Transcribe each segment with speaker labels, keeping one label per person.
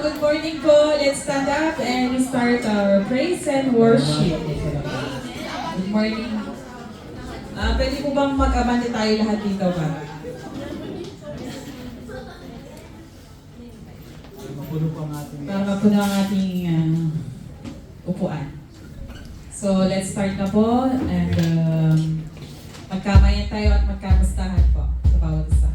Speaker 1: good morning po. Let's stand up and start our praise and worship. Good morning. Pwede po bang mag-abante tayo lahat dito ba? Para mapuno ang ating upuan. So, let's start na po and magkamayan tayo at magkamustahan po sa bawat isa.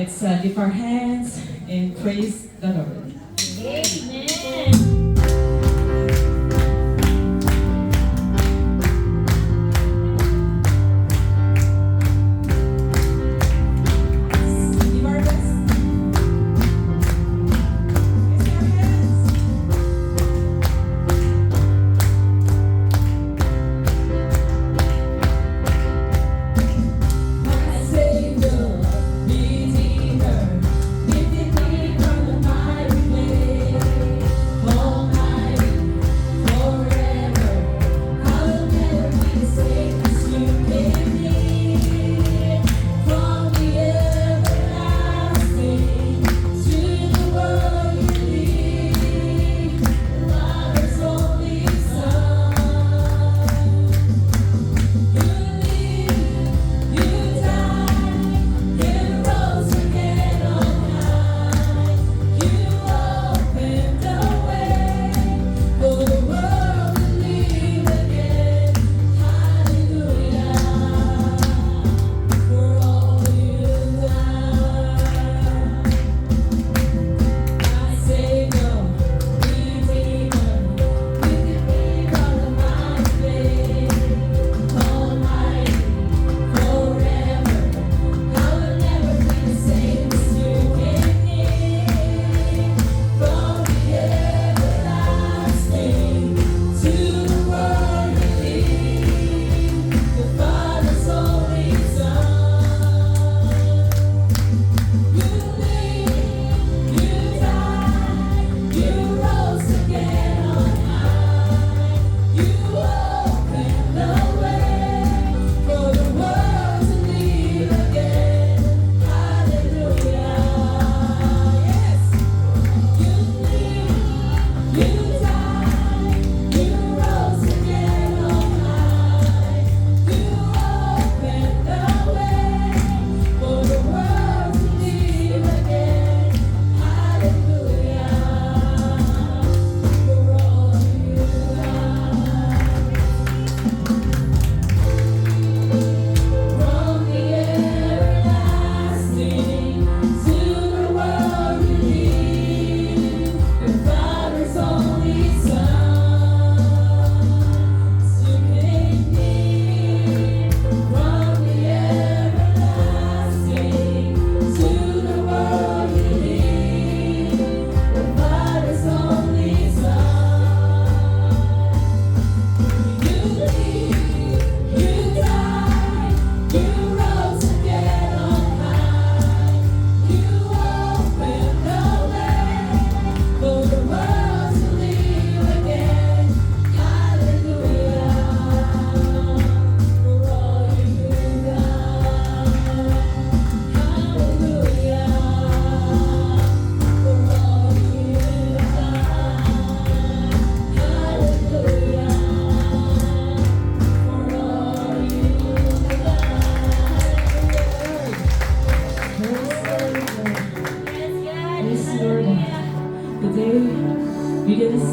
Speaker 1: Let's lift our hands and praise the Lord. Amen.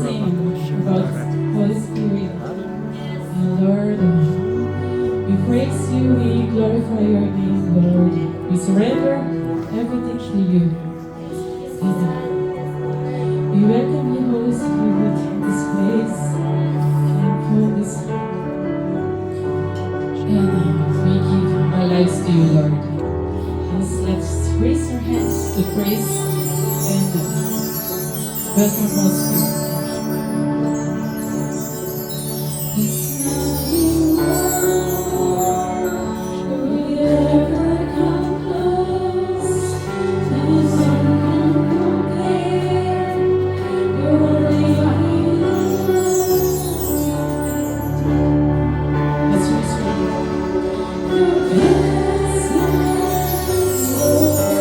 Speaker 1: sing about Holy Spirit. Lord, we praise you, we glorify your name, Lord. We surrender everything to you. And we welcome you, Holy Spirit, in this place and for this. And we give our lives to you, Lord. Yes, let's raise our hands to praise and welcome Holy Spirit. It's nothing more will ever come close. There's no one compare. You're only you. Let's raise our hands. Your presence, Lord.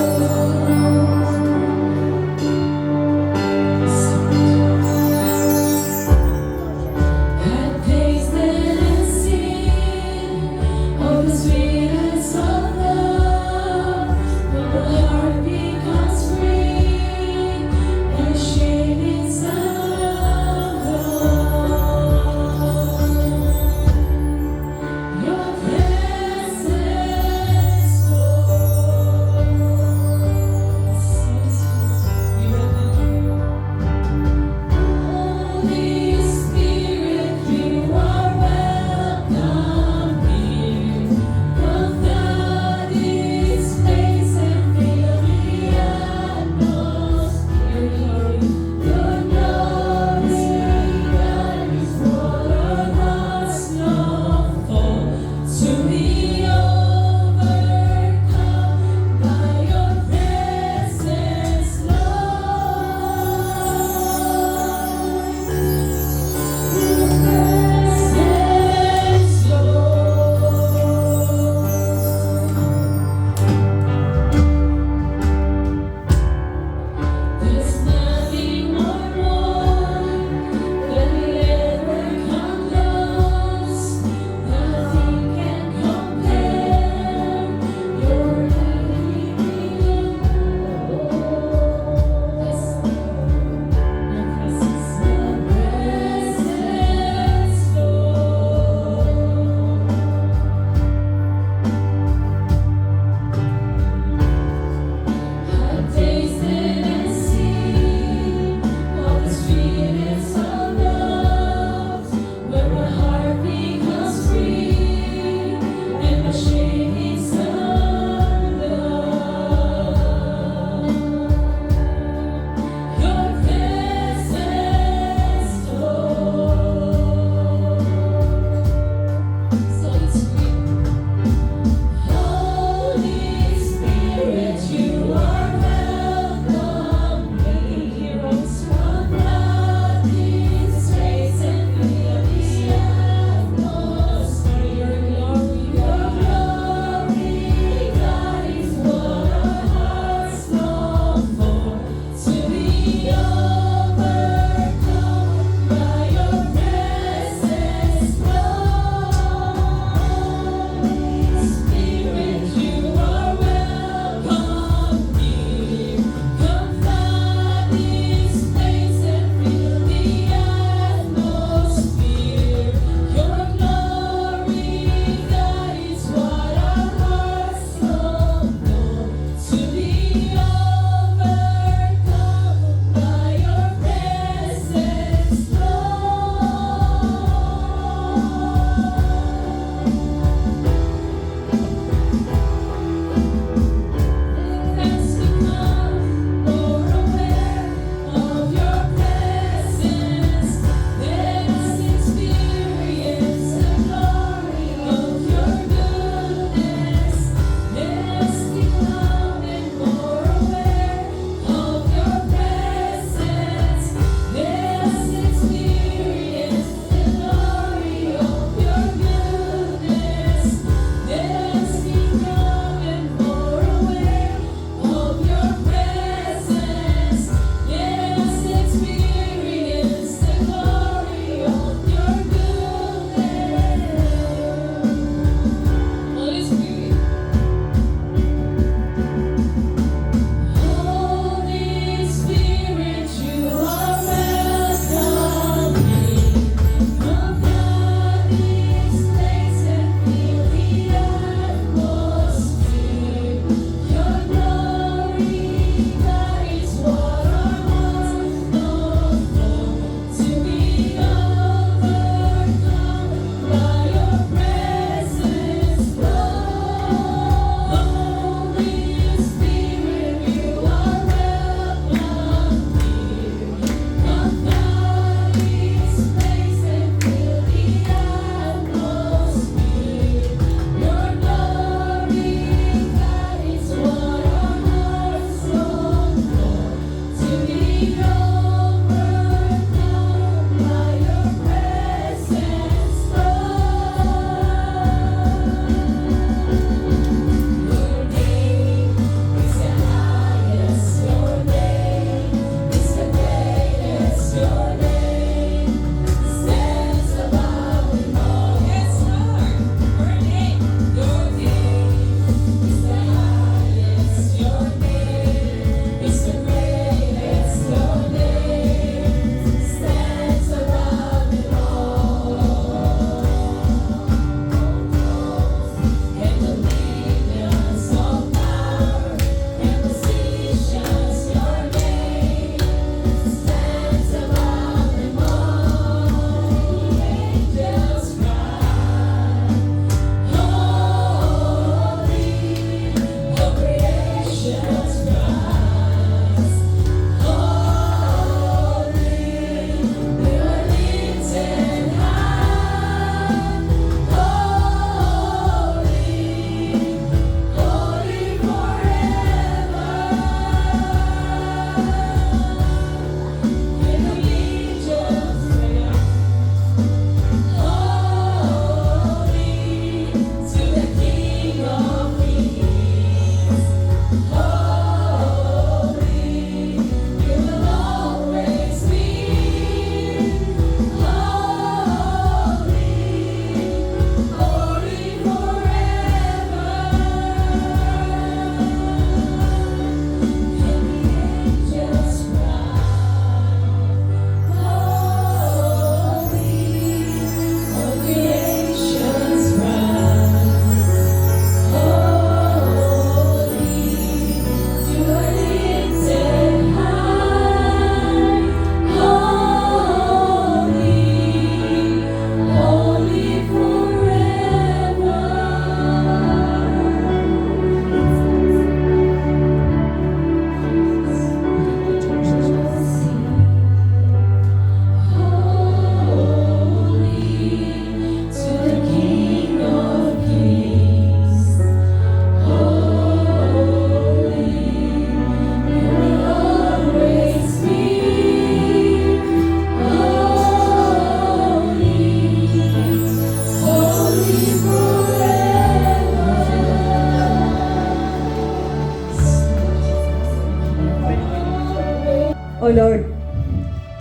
Speaker 2: O Lord,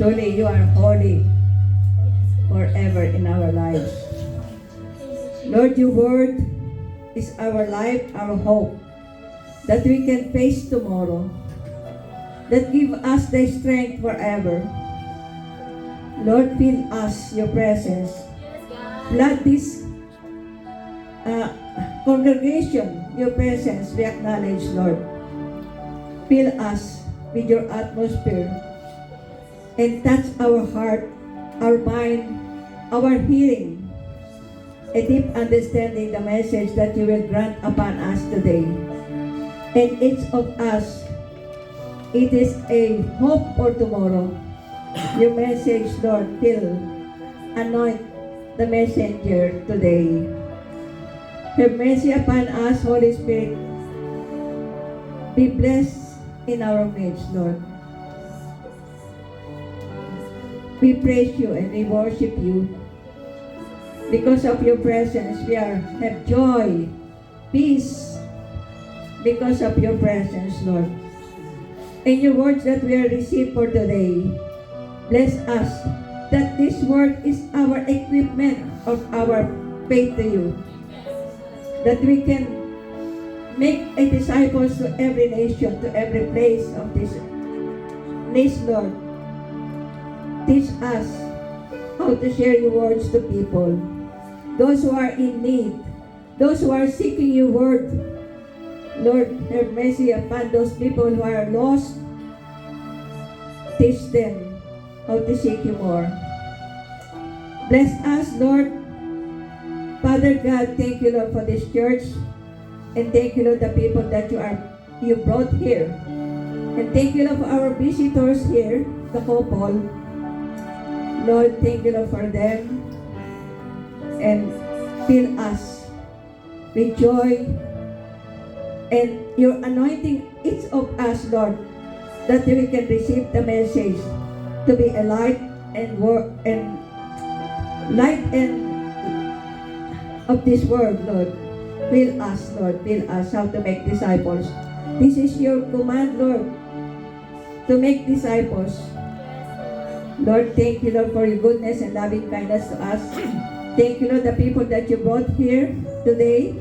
Speaker 2: truly you are holy forever in our lives. Lord, your word is our life, our hope, that we can face tomorrow, that give us the strength forever. Lord, fill us your presence. Flood this congregation, your presence, we acknowledge, Lord. Fill us with your atmosphere and touch our heart, our mind, our hearing, a deep understanding the message that you will grant upon us today. And each of us, it is a hope for tomorrow. Your message, Lord, will anoint the messenger today. Have mercy upon us, Holy Spirit. Be blessed in our midst, Lord. We praise you and we worship you. Because of your presence, we have joy, peace, because of your presence, Lord. In your words that we are received for today, bless us that this word is our equipment of our faith to you. That we can make a disciples to every nation, to every place of this nation, Lord. Teach us how to share your words to people. Those who are in need, those who are seeking your word. Lord, have mercy upon those people who are lost. Teach them how to seek you more. Bless us, Lord. Father God, thank you, Lord, for this church. And thank you, Lord, the people that you brought here. And thank you, Lord, for our visitors here, the couple. Lord, thank you, Lord, for them. And fill us with joy. And your anointing each of us, Lord, that we can receive the message to be a light and of this world, Lord. Fill us, Lord. Fill us how to make disciples. This is your command, Lord, to make disciples. Lord, thank you, Lord, for your goodness and loving kindness to us. Thank you, Lord, the people that you brought here today.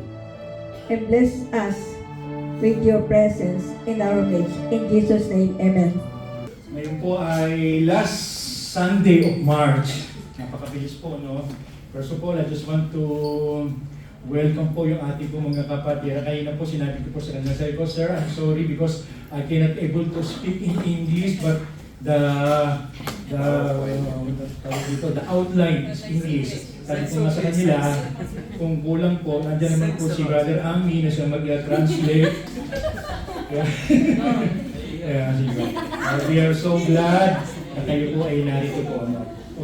Speaker 2: And bless us with your presence in our midst. In Jesus' name, amen.
Speaker 3: Ngayon po ay last Sunday of March. Napakabilis po, no? First of all, I just want to welcome po yung ating po mga kapatid. Kanina po sinabi ko po sa kanila, sabi ko, sir, I'm sorry because I cannot able to speak in English, but the outline is English. Sabi ko nga sa kanila, kung kulang po, nandiyan naman po si Brother Ami na siya mag-translate. We are so glad na kayo po ay narito po.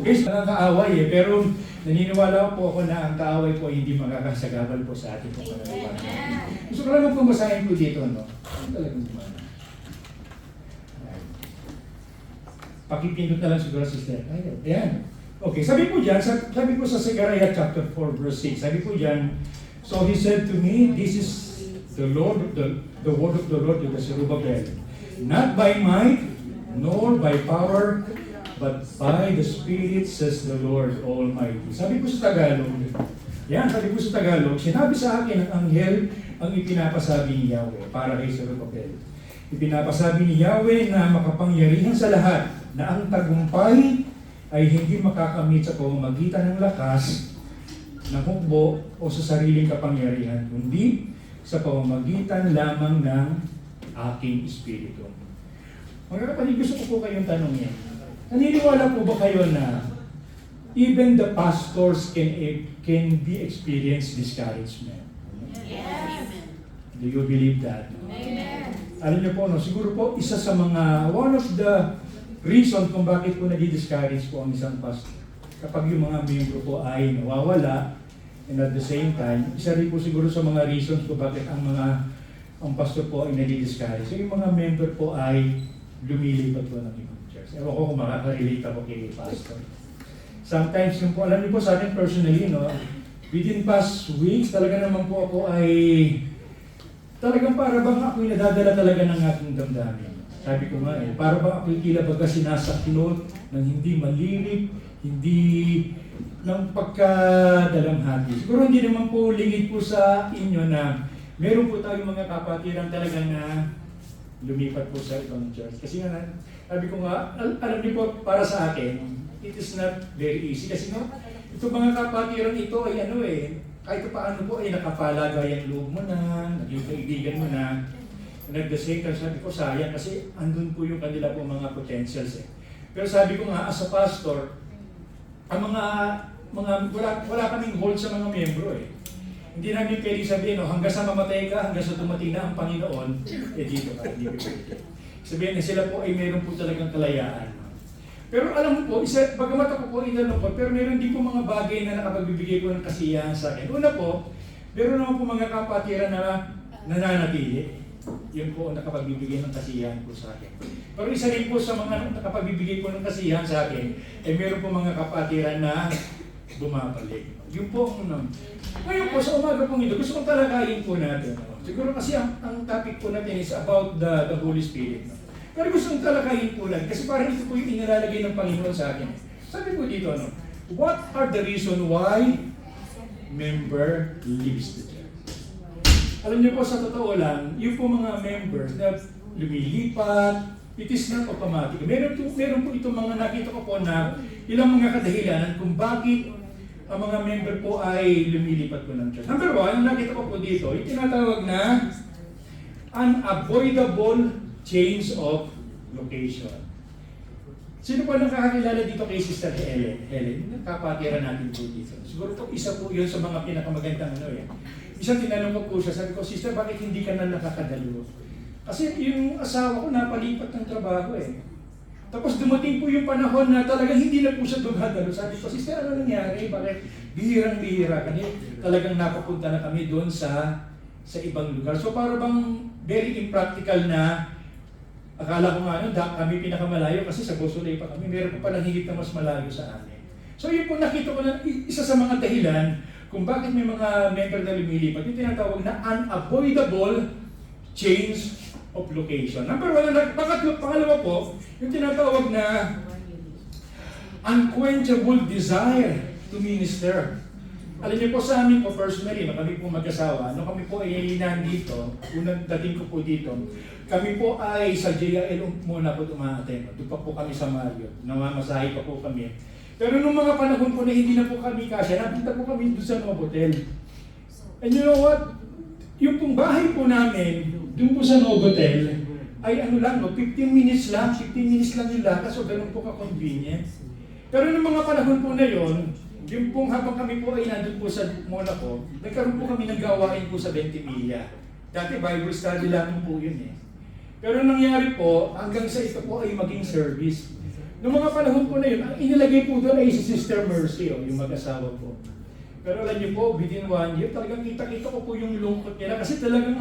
Speaker 3: Okay, so nakakaaway pero naniniwala po ako na ang kaaway po ay hindi makakasagabal po sa ating po. Gusto ko lang po basahin po dito, no? Ang talagang gumana. Pakipindot na lang siguro, sister. Ayan. Okay, sabi po sa Zechariah chapter 4 verse 6, sabi po dyan, so he said to me, this is the word of the Lord to the Zerubbabel. Not by might, nor by power, but by the Spirit, says the Lord Almighty. Sabi ko sa Tagalog, sinabi sa akin ng anghel ang ipinapasabi ni Yahweh para kay Zerubbabel. Ipinapasabi ni Yahweh na makapangyarihan sa lahat, na ang tagumpay ay hindi makakamit sa pamamagitan ng lakas, ng hukbo o sa sariling kapangyarihan, kundi sa pamamagitan lamang ng aking Espiritu. Mga kapatid, gusto ko po kayong tanongin. Naniniwala po ba kayo na even the pastors can be experience discouragement?
Speaker 4: Yes.
Speaker 3: Do you believe that?
Speaker 4: Amen.
Speaker 3: Alam niyo po, no, siguro po isa sa mga, one of the reason kung bakit po nadi-discourage po ang isang pastor. Kapag yung mga miyembro po ay nawawala, and at the same time, isa rin po siguro sa mga reasons kung bakit ang pastor po ay nadi-discourage. So yung mga member po ay lumilipat po ng ibang church. Ewan ko kung makaka-relate ako kay pastor. Sometimes yung po, alam niyo po sa akin personally, no, within past weeks, talaga naman po ako ay talagang para bang ako'y nadadala talaga ng aking damdamin. Sabi ko nga para bang ako'y tila baga sinasaklot ng hindi malilig, hindi ng pagkadalamhati. Siguro hindi naman po lingid po sa inyo na meron po tayong mga kapatiran talaga na lumipat po sa ibang church. Kasi nga, sabi ko nga, alam niyo po, para sa akin, it is not very easy. Kasi no, ito mga kapatiran ito ay kahit paano po ay nakapalagay ang loob mo na, naging kaibigan mo na, and at the same time, sabi ko sayang kasi andun po yung kanila po mga potentials . Pero sabi ko nga, as a pastor, ang wala kaming hold sa mga miyembro . Hindi namin pwede sabihin, hanggang sa mamatay ka, hanggang sa dumating na ang Panginoon, dito ka, hindi pwede. Sabihin na sila po ay meron po talagang kalayaan. Pero alam mo po, bagamat ako po inalungkot, pero meron din po mga bagay na nakapagbibigay po ng kasiyahan sa akin. Una po, meron naman po mga kapatiran na nananatili. Yun po ang nakapagbibigay ng kasiyahan po sa akin. Pero isa rin po sa mga nakapagbibigay po ng kasiyahan sa akin, meron po mga kapatiran na bumabalik. Yun po ang ngayon po, sa umaga pong ito, gusto kong talakayin po natin. Siguro kasi ang topic po natin is about the Holy Spirit. Pero gusto kong talakayin po lang, kasi parang ito po yung inilalagay ng Panginoon sa akin. Sabi po dito, what are the reason why member leaves the church? Alam niyo po, sa totoo lang, yung po mga members na lumilipat, it is not automatic. Meron po itong mga nakita ko po na ilang mga kadahilanan kung bakit ang mga member po ay lumilipat po ng church. Number one, ang nakita ko po dito, yung tinatawag na unavoidable change of location. Sino po nakakakilala dito kay Sister Helen? Helen, kapatiran natin po dito. Siguro po isa po yun sa mga pinakamagandang Isang tinanong ko po siya, sabi ko, Sister, bakit hindi ka na nakakadalo? Kasi yung asawa ko napalipat ng trabaho . Tapos dumating po yung panahon na talagang hindi na po siya dumadalo. Sabi ko, Sister, ano nangyari? Bakit bihirang-bihira ka? Talagang napapunta na kami doon sa ibang lugar. So para bang very impractical na akala ko nga kami pinakamalayo kasi sa Bosolay pa kami. Meron pa palang higit na mas malayo sa amin. So yun po nakita ko na isa sa mga dahilan kung bakit may mga member na lumilipat. Yung tinatawag na unavoidable change of location. Number one, pangalawa po, yung tinatawag na unquenchable desire to minister. Alam niyo po sa amin po personally, kami po mag-asawa, kami po ay nandito, unang dating ko po dito, kami po ay sa JL muna po umaatend. Doon pa po kami sa Mario, namamasahe pa po kami. Pero nung mga panahon po na hindi na po kami kasya, napunta po kami doon sa Novotel. And you know what? Yung pong bahay po namin, doon po sa Novotel, ay 15 minutes lang yung lakad, so ganun po ka-convenient. Pero nung mga panahon po na yon, yung pong habang kami po ay nandun po sa Monaco, nagkaroon po kami ng gawain po sa Ventimiglia. Dati Bible study lang po yun . Pero nangyari po, hanggang sa ito po ay maging service. Noong mga panahon po na yun, ang inilagay po doon ay si Sister Mercy, yung mag-asawa po. Pero alam niyo po, within 1 year, talagang kita-kita ko po yung lungkot nila kasi talagang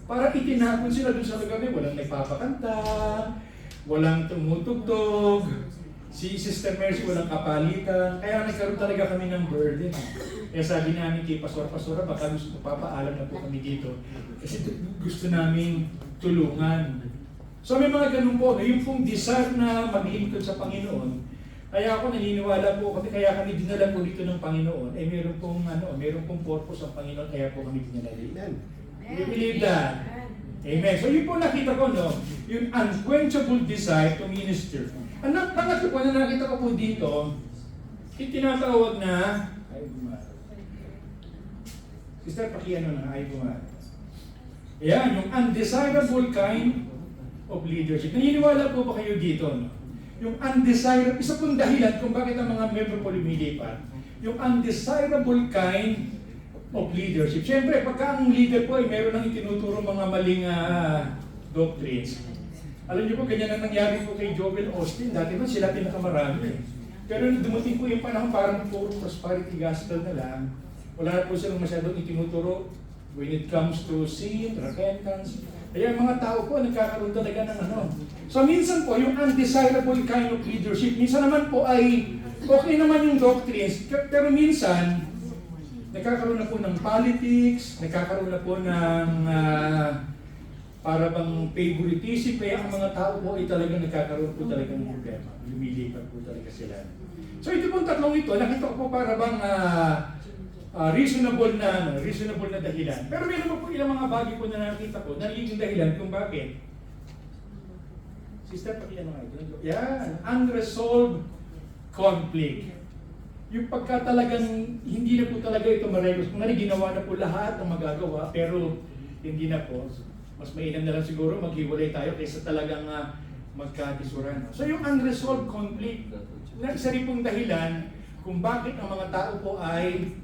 Speaker 3: para itinapon sila doon sa lugar nila. Walang nagpapakanta, walang tumutugtog. Si Sister Mercy walang kapalitan, kaya nagkaroon talaga kami ng burden. Kaya sabi namin kay Pastora, baka gusto papaalam na po kami dito. Kasi gusto namin tulungan. So may mga ganun po, yung pong desire na maglingkod sa Panginoon. Kaya ako naniniwala po kami, kaya kami dinala po dito ng Panginoon. Meron pong purpose ang Panginoon, kaya po kami dinala dito. We believe that. Amen. So yun po nakita ko, no? Yung unquenchable desire to minister. Ang pangatlo po na nakita ko po dito, yung tinatawag na, Sister, pakiano na, ay bumari. Ayan, yung undesirable kind of leadership. Naniniwala po ba kayo dito, no? Yung undesirable, isa pong dahilan kung bakit ang mga member po lumilipat. Yung undesirable kind of leadership. Siyempre, pagka ang leader po ay meron ng itinuturo mga maling doctrines. Alam niyo po, ganyan ang nangyari po kay Joel Austin. Dati man sila pinakamarami. Pero nung dumating po yung panahon, parang puro prosperity gospel na lang. Wala na po silang masyadong itinuturo when it comes to sin, repentance. Kaya mga tao po, nagkakaroon talaga ng ano. So minsan po, yung undesirable kind of leadership, minsan naman po ay okay naman yung doctrines, pero minsan, nagkakaroon na po ng politics, nagkakaroon na po ng para bang favoritism, kaya ang mga tao po ay talagang nagkakaroon po talaga ng problema. Lumilipat po talaga sila. So ito pong tatlong ito, nakita ko po para bang reasonable na dahilan. Pero meron po ilang mga bagay po na nakita ko, nagiging dahilan kung bakit. Sister, pakiyan mga ito. Yan, unresolved conflict. Yung pagka talagang hindi na po talaga ito maregos. Kung ginawa na po lahat ng magagawa, pero hindi na po. Mas mainam na lang siguro maghiwalay tayo kaysa talagang magkatisuran. So yung unresolved conflict, na isa rin pong dahilan kung bakit ang mga tao po ay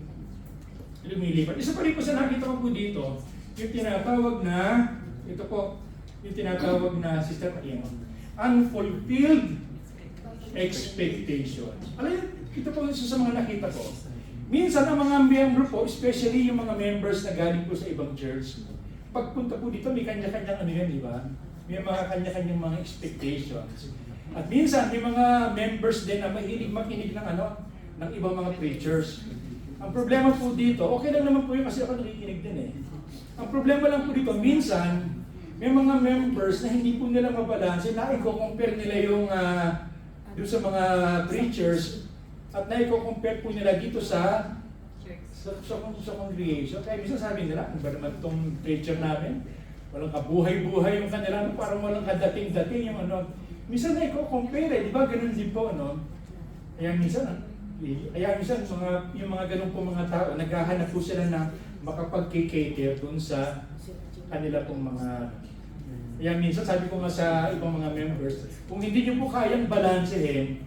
Speaker 3: lumilipat. Isa pa rin po sa nakita ko po dito, yung tinatawag na, ito po, yung tinatawag na, Sister Pakiano, unfulfilled expectations. Alam niyo, ito po isa sa mga nakita ko. Minsan ang mga member po, especially yung mga members na galing po sa ibang church, pagpunta po dito, may kanya-kanyang ano yan, di ba? May mga kanya-kanyang mga expectations. At minsan, may mga members din na mahilig makinig ng ano, ng ibang mga preachers. Ang problema po dito, okay lang naman po yun kasi ako nakikinig din eh. Ang problema lang po dito, minsan, may mga members na hindi po nila mabalanse, na i-compare nila yung doon sa mga preachers, at na i-compare po nila dito sa congregation. Kaya minsan sabi nila, ano ba naman itong preacher namin? Walang kabuhay-buhay yung kanila, parang walang kadating-dating yung ano. Minsan na i-compare, di ba? Ganun din po, no? Kaya minsan yung mga ganun po mga tao, naghahanap po sila na makapag-cater dun sa kanila pong mga. Kaya minsan sabi ko nga sa ibang mga members, kung hindi nyo po kayang balansehin,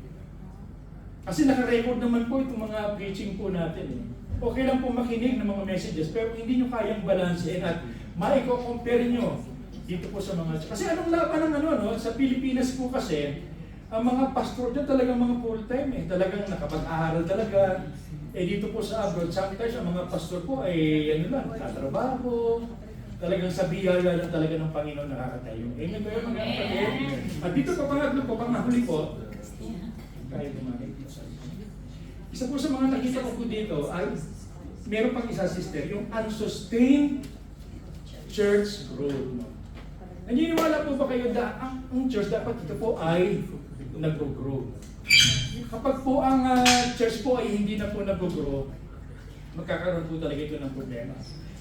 Speaker 3: kasi naka-record naman po itong mga preaching po natin eh. Okay lang po makinig ng mga messages, pero hindi nyo kayang balansehin at maiko-compare nyo dito po sa mga. Kasi anong laban ng ano, no? Sa Pilipinas po kasi, ang mga pastor dyan talagang mga full-time eh. Talagang nakapag-aaral talaga. Eh dito po sa abroad, sometimes ang mga pastor po ay ano lang, tatrabaho. Talagang sa biyaya lang talaga ng Panginoon nakakatayo. Amen ba yun mga kapatid? At dito pa pangatlo po, panghuli po, kaya dumamit. Isa po sa mga nakita ko po dito ay meron pang isa, sister, yung unsustained church growth. Naniniwala po ba kayo na ang church dapat ito po ay nag-grow? Kapag po ang church po ay hindi na po nag-grow, magkakaroon po talaga ito ng problema.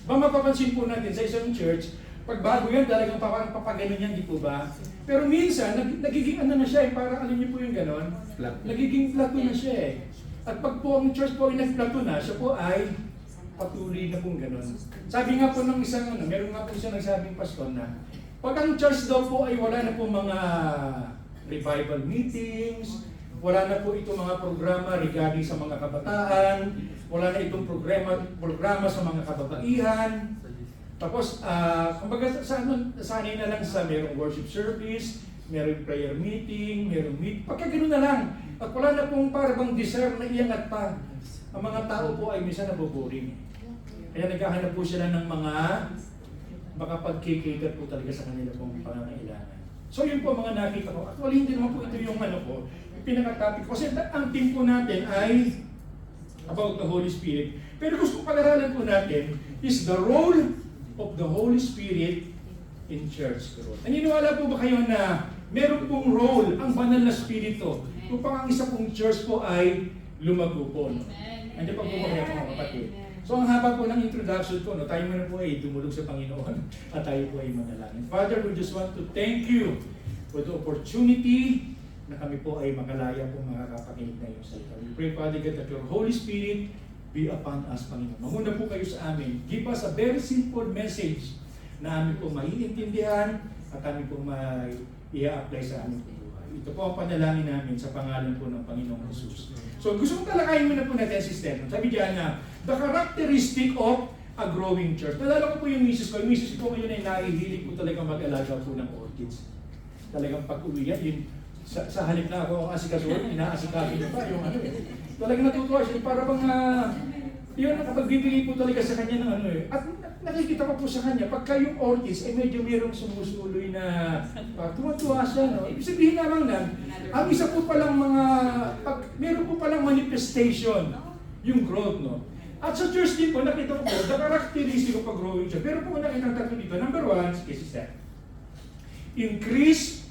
Speaker 3: Mapapansin po natin sa isang church, pag bago yan, talagang papaganon yan, di po ba? Pero minsan, nagiging ano na siya eh, parang alam niyo po yung ganon? Nagiging plato na siya eh. At pag po ang church po ay nag-plato na, siya po ay patuloy na pong ganon. Sabi nga po ng isang, meron nga po isang nagsabing pastor na, pag ang church daw po ay wala na po mga revival meetings, wala na po itong mga programa regarding sa mga kabataan, wala na itong programa sa mga kababaihan. Tapos, kumbaga sanay na lang sa merong worship service, merong prayer meeting, pagka gano'n na lang. At wala na pong parang desire na iangat pa. Ang mga tao po ay minsan naboboring. Kaya naghahanap po sila ng mga makapag-cater po talaga sa kanila pong pangangailangan. So yun po mga nakita ko. Actually, hindi naman po ito yung yung pinaka-topic ko. Kasi ang team po natin ay about the Holy Spirit. Pero gusto pag-aralan po natin is the role of the Holy Spirit in church growth. Naniniwala po ba kayo na meron pong role ang banal na Espiritu upang ang isa pong church po ay lumago po? No? Andiyan pa po ba kayo mga kapatid? So ang haba po ng introduction ko, tayo muna po ay dumulog sa Panginoon at tayo po ay manalangin. Father, we just want to thank you for the opportunity na kami po ay makalaya po makakapakinig na iyong salita. We pray, Father God, that your Holy Spirit be upon us, Panginoon. Mamuna po kayo sa amin. Give us a very simple message na amin po maiintindihan at amin po i-apply sa aming buhay. Ito po ang panalangin namin sa pangalan po ng Panginoong Jesus. So gusto kong talakayin muna po natin ang sistema. Sabi diyan na, the characteristic of a growing church. Nalala ko po yung misis ko. Yung misis ko ngayon ay nahihilig po talaga mag-alaga po ng orchids. Talagang pag-uwi yan, yun, sa halip na ako ang asikasuhan, inaasikaso niya pa yung Talagang natutuwa siya, para bang yun, nakapagbibigay po talaga sa kanya ng At nakikita ko po sa kanya, pagka yung orchids, medyo mayroong sumusuloy na tumatuwa siya, no? Ibig sabihin naman ang isa po palang meron po palang manifestation, yung growth, no? At sa church din po, nakita ko po, the characteristic of a growing church. Pero po nakita ko dito, number one, is that increase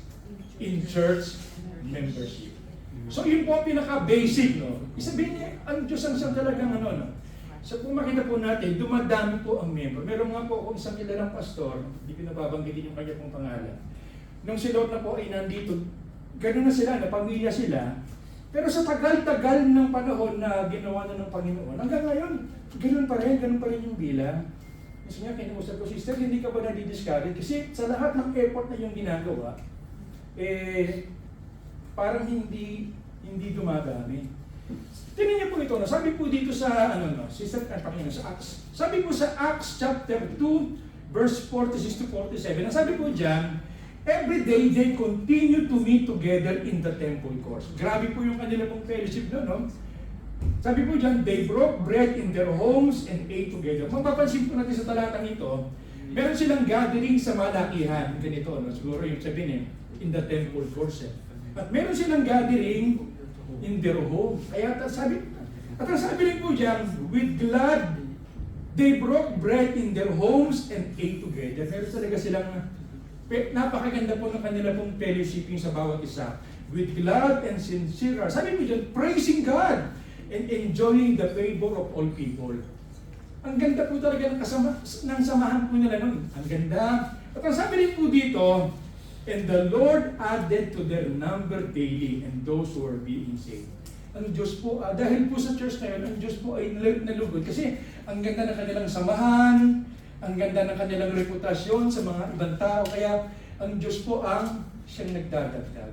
Speaker 3: in church membership. So yun po pinaka-basic, no? Isabihin niya, ang Diyos ang talagang no? So kung makita po natin, dumadami po ang member. Meron nga po akong isang kilalang pastor, hindi ko nababanggitin yung kanya pong pangalan. Nung si Lord na po ay nandito, gano'n na sila, na pamilya sila. Pero sa tagal-tagal ng panahon na ginawa na ng Panginoon, hanggang ngayon, gano'n pa rin yung bilang. Kasi nga, kinausap ko, sister, hindi ka ba nadi-discourage? Kasi sa lahat ng effort na yung ginagawa, parang hindi dumadami. Tingnan niyo po ito, no? Sabi po dito sa, sa Acts. Sabi po sa Acts chapter 2, verse 46 to 47, sabi po dyan, every day they continue to meet together in the temple courts. Grabe po yung kanila pong fellowship doon, no? Sabi po dyan, they broke bread in their homes and ate together. Mapapansin po natin sa talatang ito, meron silang gathering sa malakihan, ganito, no? Siguro yung sabihin in the temple courts. At meron silang gathering in their home. Kaya ang sabi rin po dyan, with glad, they broke bread in their homes and ate together. Meron talaga silang, napakaganda po ng kanila pong fellowshipping sa bawat isa. With glad and sincere, sabi po dyan, praising God and enjoying the favor of all people. Ang ganda po talaga ng samahan po nila nun. Ang ganda. At ang sabi rin po dito, and the Lord added to their number daily and those who are being saved. Ang Diyos po, dahil po sa church na yun, ang Diyos po ay nalugod. Kasi ang ganda ng kanilang samahan, ang ganda ng kanilang reputasyon sa mga ibang tao. Kaya ang Diyos po ang siyang nagdadagdag.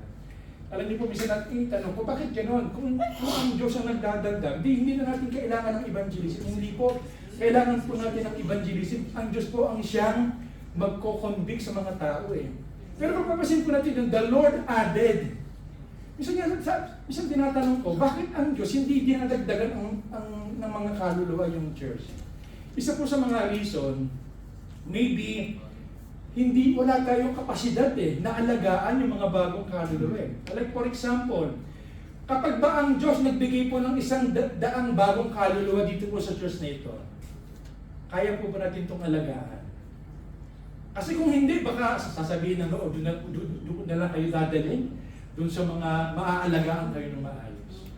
Speaker 3: Alam niyo po, minsan natin itanong ko, bakit gano'n? Kung ang Diyos ang nagdadagdag, hindi na natin kailangan ng evangelism. Hindi po, kailangan po natin ng evangelism. Ang Diyos po ang siyang magko-convict sa mga tao Pero pagpapasin po natin, the Lord added. Minsan tinatanong ko, bakit ang Diyos hindi dinadagdagan ng mga kaluluwa yung church? Isa po sa mga reason, maybe wala tayong kapasidad na alagaan yung mga bagong kaluluwa. Like for example, kapag ba ang Diyos nagbigay po ng isang daang bagong kaluluwa dito po sa church na ito, kaya po ba natin itong alagaan? Kasi kung hindi, baka sasabihin ng doon na lang kayo dadalhin, doon sa mga maaalagaan kayo ng maayos.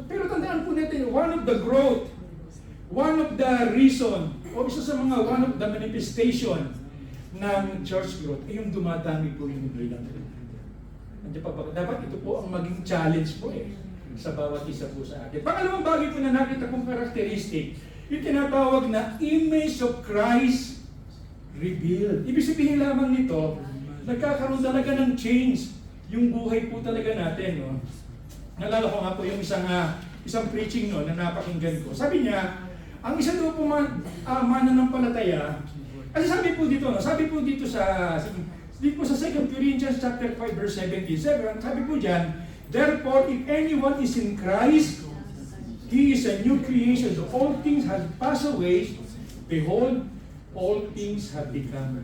Speaker 3: Pero tandaan po natin, one of the growth, one of the reason, o isa sa mga one of the manifestation ng church growth, ay yung dumadami po yung bilang. Dapat ito po ang maging challenge po sa bawat isa po sa atin. Pangalawang bagay po na nakita kong karakteristik, yung tinatawag na image of Christ revealed. Ibig sabihin lamang nito, nagkakaroon talaga ng change yung buhay po talaga natin. No? Nalala ko nga po yung isang preaching na napakinggan ko. Sabi niya, ang isa daw po mananampalataya, kasi sabi po dito sa 2 Corinthians chapter 5 verse 17, sabi po dyan, therefore if anyone is in Christ, he is a new creation. So all things have passed away, behold, all things have become.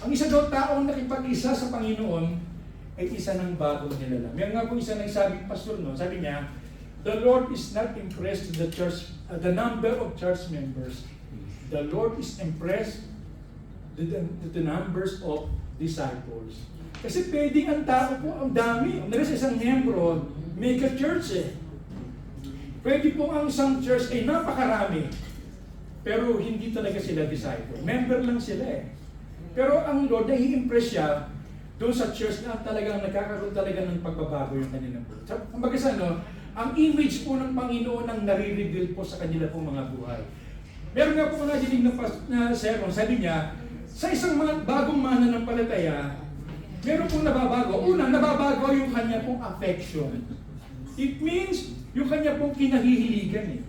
Speaker 3: Ang isa daw taong nakipag-isa sa Panginoon ay isa ng bagong nilalang. Meron nga po isa nagsabing pastor, no? Sabi niya, the Lord is not impressed with the church, the number of church members. The Lord is impressed with the numbers of disciples. Kasi pwedeng ang tao po, ang dami. Ang sa isang membro, mega church eh. Pwede po ang isang church ay napakarami. Pero hindi talaga sila disciple. Member lang sila eh. Pero ang Lord, nai-impress siya doon sa church na talagang nagkakaroon talaga ng pagbabago yung kanilang buhay. Kumbaga sa ano, ang image po ng Panginoon ang nare-reveal po sa kanila pong mga buhay. Meron nga po nadinig na sermon, sabi niya, sa isang mga bagong mananampalataya, meron pong nababago. Una, nababago yung kanya pong affection. It means, yung kanya pong kinahihiligan eh.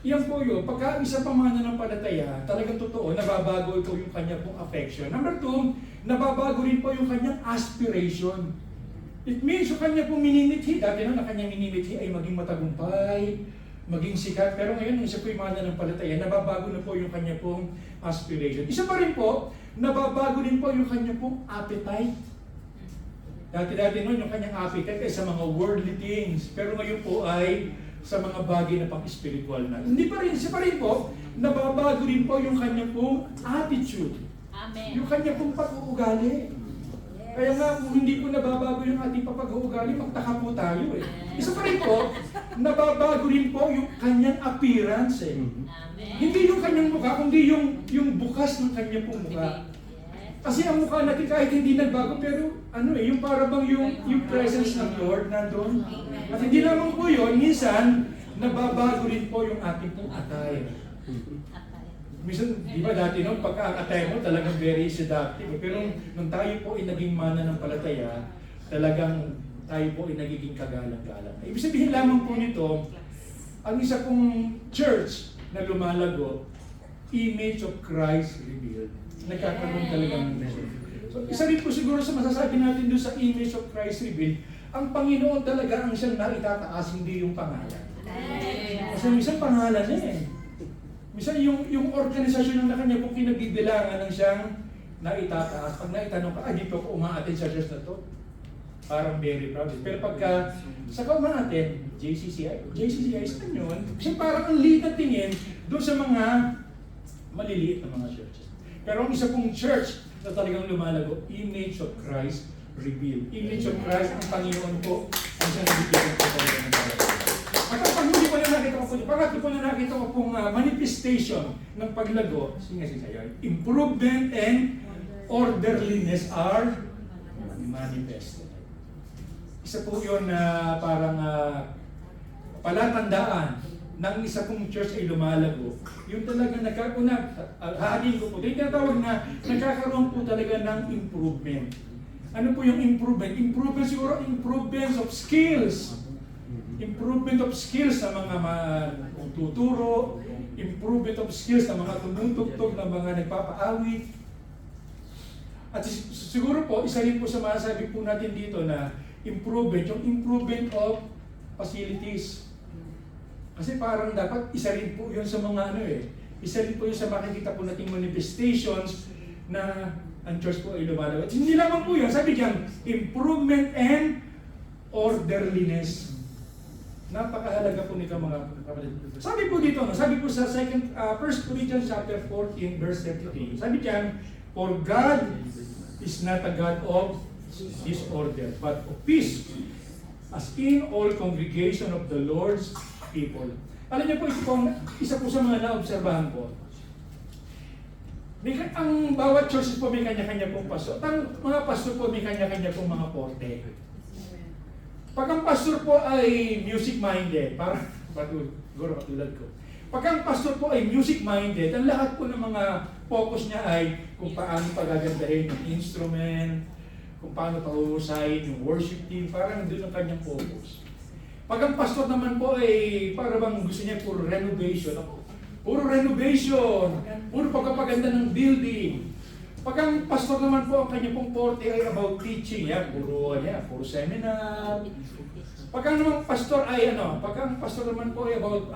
Speaker 3: Yan po yun. Pagka isa pang mananampalataya, talagang totoo, nababago ito yung kanya pong affection. Number 2, nababago rin po yung kanyang aspiration. It means yung kanya pong minimithi, dati na kanyang minimithi ay maging matagumpay, maging sikat. Pero ngayon, isa po yung mananampalataya, nababago na po yung kanya pong aspiration. Isa pa rin po, nababago rin po yung kanya pong appetite. Dati-dati noon yung kanyang appetite ay sa mga worldly things. Pero ngayon po ay sa mga bagay na pang-spiritual na. Hindi pa rin, isa pa rin po, nababago rin po yung kanya pong attitude.
Speaker 4: Amen.
Speaker 3: Yung kanya pong pag-uugali. Kaya nga, kung hindi po nababago yung ating pag-uugali, magtaka po tayo eh. Isa pa rin po, nababago rin po yung kanyang appearance eh.
Speaker 4: Amen.
Speaker 3: Hindi yung kanyang mukha, kundi yung bukas ng kanya pong mukha. Kasi ang mukha natin kahit hindi nagbago, pero ano eh, yung para bang yung presence ng Lord nandun. At hindi lamang po yun, minsan, nababago rin po yung ating pong attire. Minsan, di ba dati noon, pagka ang attire mo talagang very seductive. Pero nung tayo po ay naging mananampalataya, talagang tayo po ay nagiging kagalang-galang. Ibig sabihin lamang po nito, ang isa pong church na lumalago, image of Christ revealed. Nagkakaroon talaga ng message. So, isa rin po siguro sa masasabi natin doon sa image of Christ revealed, ang Panginoon talaga ang siyang naitataas, hindi yung pangalan. Kasi minsan pangalan na eh. Minsan yung organisasyon na kanya po kinabibilangan ng siyang naitataas. Pag naitanong ka, dito ko umaatin sa church na to. Parang very proud. Pero pagka sa umaatin, JCCI, saan yun? Kasi parang ang liit na tingin doon sa mga maliliit na mga churches. Pero ang isa pong church na talagang lumalago, image of Christ revealed. Image of Christ, ang Panginoon po, ang siyang nabibigyan po talaga ng talaga. At ang panghuli po na nakita ko po, pangatlo po na nakita ko pong manifestation ng paglago, sige sa'yo, improvement and orderliness are manifested. Isa po yun na parang palatandaan ng isa pong church ay lumalago, yung talaga nagkakuna, hahanin ko po, yung tinatawag na nagkakaroon po talaga ng improvement. Ano po yung improvement? Improvement siguro, improvement of skills. Improvement of skills sa mga tuturo, improvement of skills sa mga tumutugtog, na mga nagpapaawit. At siguro po, isa rin po sa masasabi po natin dito na improvement, yung improvement of facilities. Kasi parang dapat isa rin po yun sa mga isa rin po yun sa makikita po nating manifestations na ang church po ay lumalago. At hindi lamang po yun, sabi diyan, improvement and orderliness. Napakahalaga po nito mga kapatid. Sabi po dito, sabi po sa 1 Corinthians chapter 14 verse 33, sabi diyan, for God is not a God of disorder, but of peace, as in all congregation of the Lord's people. Alam niyo po, ito po, isa po sa mga naobserbahan ko. Ang bawat churches po may kanya-kanya pong pastor. Ang mga pastor po may kanya-kanya pong mga porte. Pag ang pastor po ay music-minded, parang siguro katulad ko. Pag ang pastor po ay music-minded, ang lahat po ng mga focus niya ay kung paano pagagandahin yung instrument, kung paano pahuhusayin yung worship team, parang doon ang kanyang focus. Pag ang pastor naman po ay para bang gusto niya puro renovation, puro pagpapaganda ng building. Pag ang pastor naman po, ang kanya pong forte ay about teaching, puro seminar. Pag ang naman pastor ay pag ang pastor naman po ay about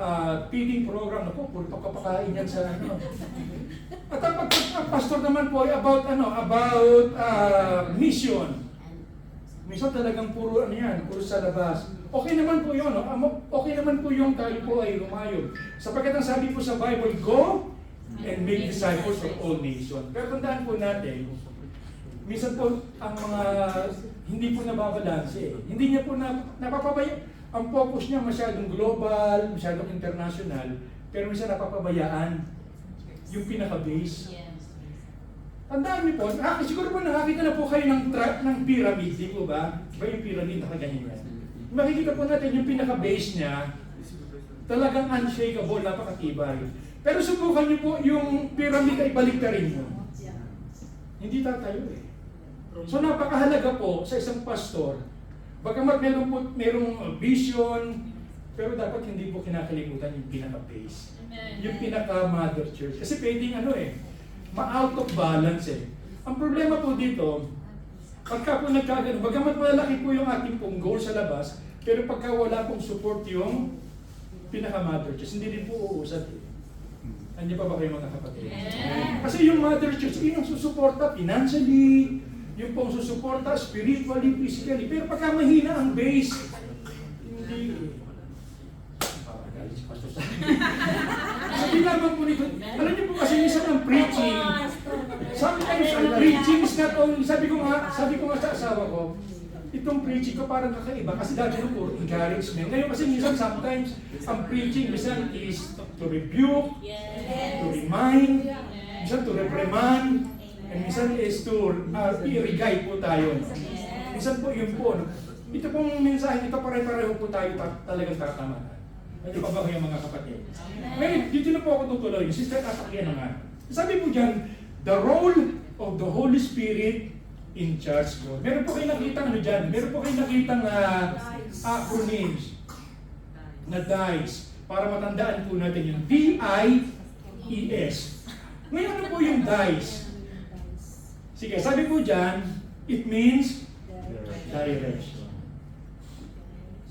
Speaker 3: feeding program, puro pagkapakain yan sa At ang pastor naman po ay about mission. Minsan talagang puro puro sa labas. Okay naman po yun, okay naman po yung tayo po ay lumayo. Sapagkat ang sabi po sa Bible, go and make disciples of all nations. Pero tandaan po natin, minsan po ang mga hindi po nababalanse. Hindi niya po napapabaya. Ang focus niya masyadong global, masyadong international, pero minsan napapabayaan yung pinaka-base. Tandaan niyo po, siguro po nakakita na po kayo ng pyramid, di po ba? Ba yung pyramid nakaganyan yan? Makikita po natin yung pinaka-base niya, talagang unshakable, napakatibay. Pero subukan niyo po yung pyramid ay baliktarin mo. Hindi tatayo eh. So napakahalaga po sa isang pastor, bagamat merong vision, pero dapat hindi po kinakalimutan yung pinaka-base. Yung pinaka-mother church. Kasi pwedeng ma-out of balance eh. Ang problema po dito, pagka po nagkagano, bagamat malaki po yung ating pong goal sa labas, pero pagka wala pong support yung pinaka-mother church, hindi din po uusad eh. Andiyan pa ba kayo mga kapatid? Kasi yung mother church, yun ang susuporta financially, yung pong susuporta spiritually, physically, pero pagka mahina ang base, hindi. Paragalit si Pastor sa sabi lamang po nito, alam niyo po kasi minsan ang preaching, sometimes ang preaching is not only, sabi ko nga sa asawa ko, itong preaching ko parang kakaiba kasi dati nung puro encouragement. Ngayon kasi minsan sometimes ang preaching minsan is to rebuke, to remind, minsan to reprimand, and minsan is to i-guide po tayo. Minsan po yun po. Ito pong mensahe, ito pare-pareho po tayo talagang tatamaan. Ano pa ba kayo mga kapatid? Ngayon, dito na po ako tutuloy. Sister, atakyan na nga. Sabi po dyan, the role of the Holy Spirit in charge ko. Meron po kayo nakitang dyan? Meron po kayo nakitang acronyms na DICE para matandaan po natin yung D-I-E-S. Ngayon, ano po yung DICE? Sige, sabi po dyan, it means direction.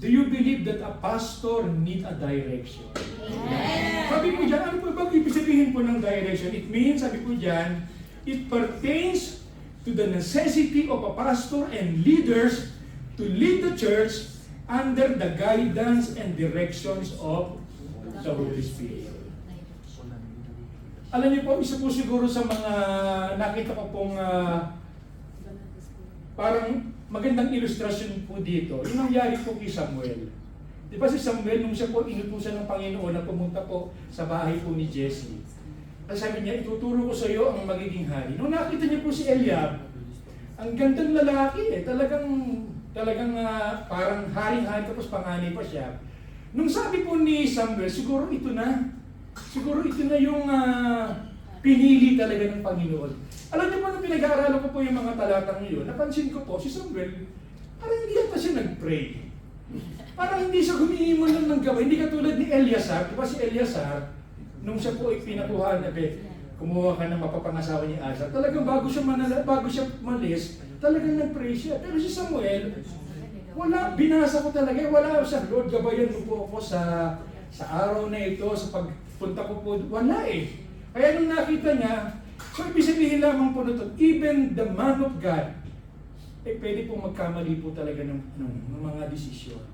Speaker 3: Do you believe that a pastor need a direction?
Speaker 4: Yes.
Speaker 3: Sabi po dyan, ano po ba ibig sabihin po ng direction? It means, sabi po dyan, it pertains to the necessity of a pastor and leaders to lead the church under the guidance and directions of the Holy Spirit. Alam niyo po, isa po siguro sa mga nakita ko pong parang magandang ilustrasyon po dito, yung nangyari po kay Samuel. Di ba si Samuel, nung siya po inutusan ng Panginoon na pumunta po sa bahay po ni Jesse, kasi sabi niya, ituturo ko sa iyo ang magiging hari. Nung nakita niya po si Eliab, ang gandang lalaki talagang parang haring-hari tapos panganay pa siya. Nung sabi po ni Samuel, siguro ito na yung pinili talaga ng Panginoon. Alam niyo po, nung pinag-aaralan ko po yung mga talatang yun, napansin ko po, si Samuel, parang hindi yata siya nag-pray. Parang hindi siya humihingi lang ng gawin. Hindi katulad ni Eleazar. Di ba si Eleazar, nung siya po ay pinakuhan, kumuha ka ng mapapangasawa ni Azar, talagang bago siya malis, talagang nag-pray siya. Pero si Samuel, wala, binasa ko talaga, wala siya, Lord, gabayan mo po ako sa araw na ito, sa pagpunta ko po, wala eh. Kaya nung nakita niya, so ibig sabihin lamang po nito, even the man of God, pwede pong magkamali po talaga ng mga desisyon.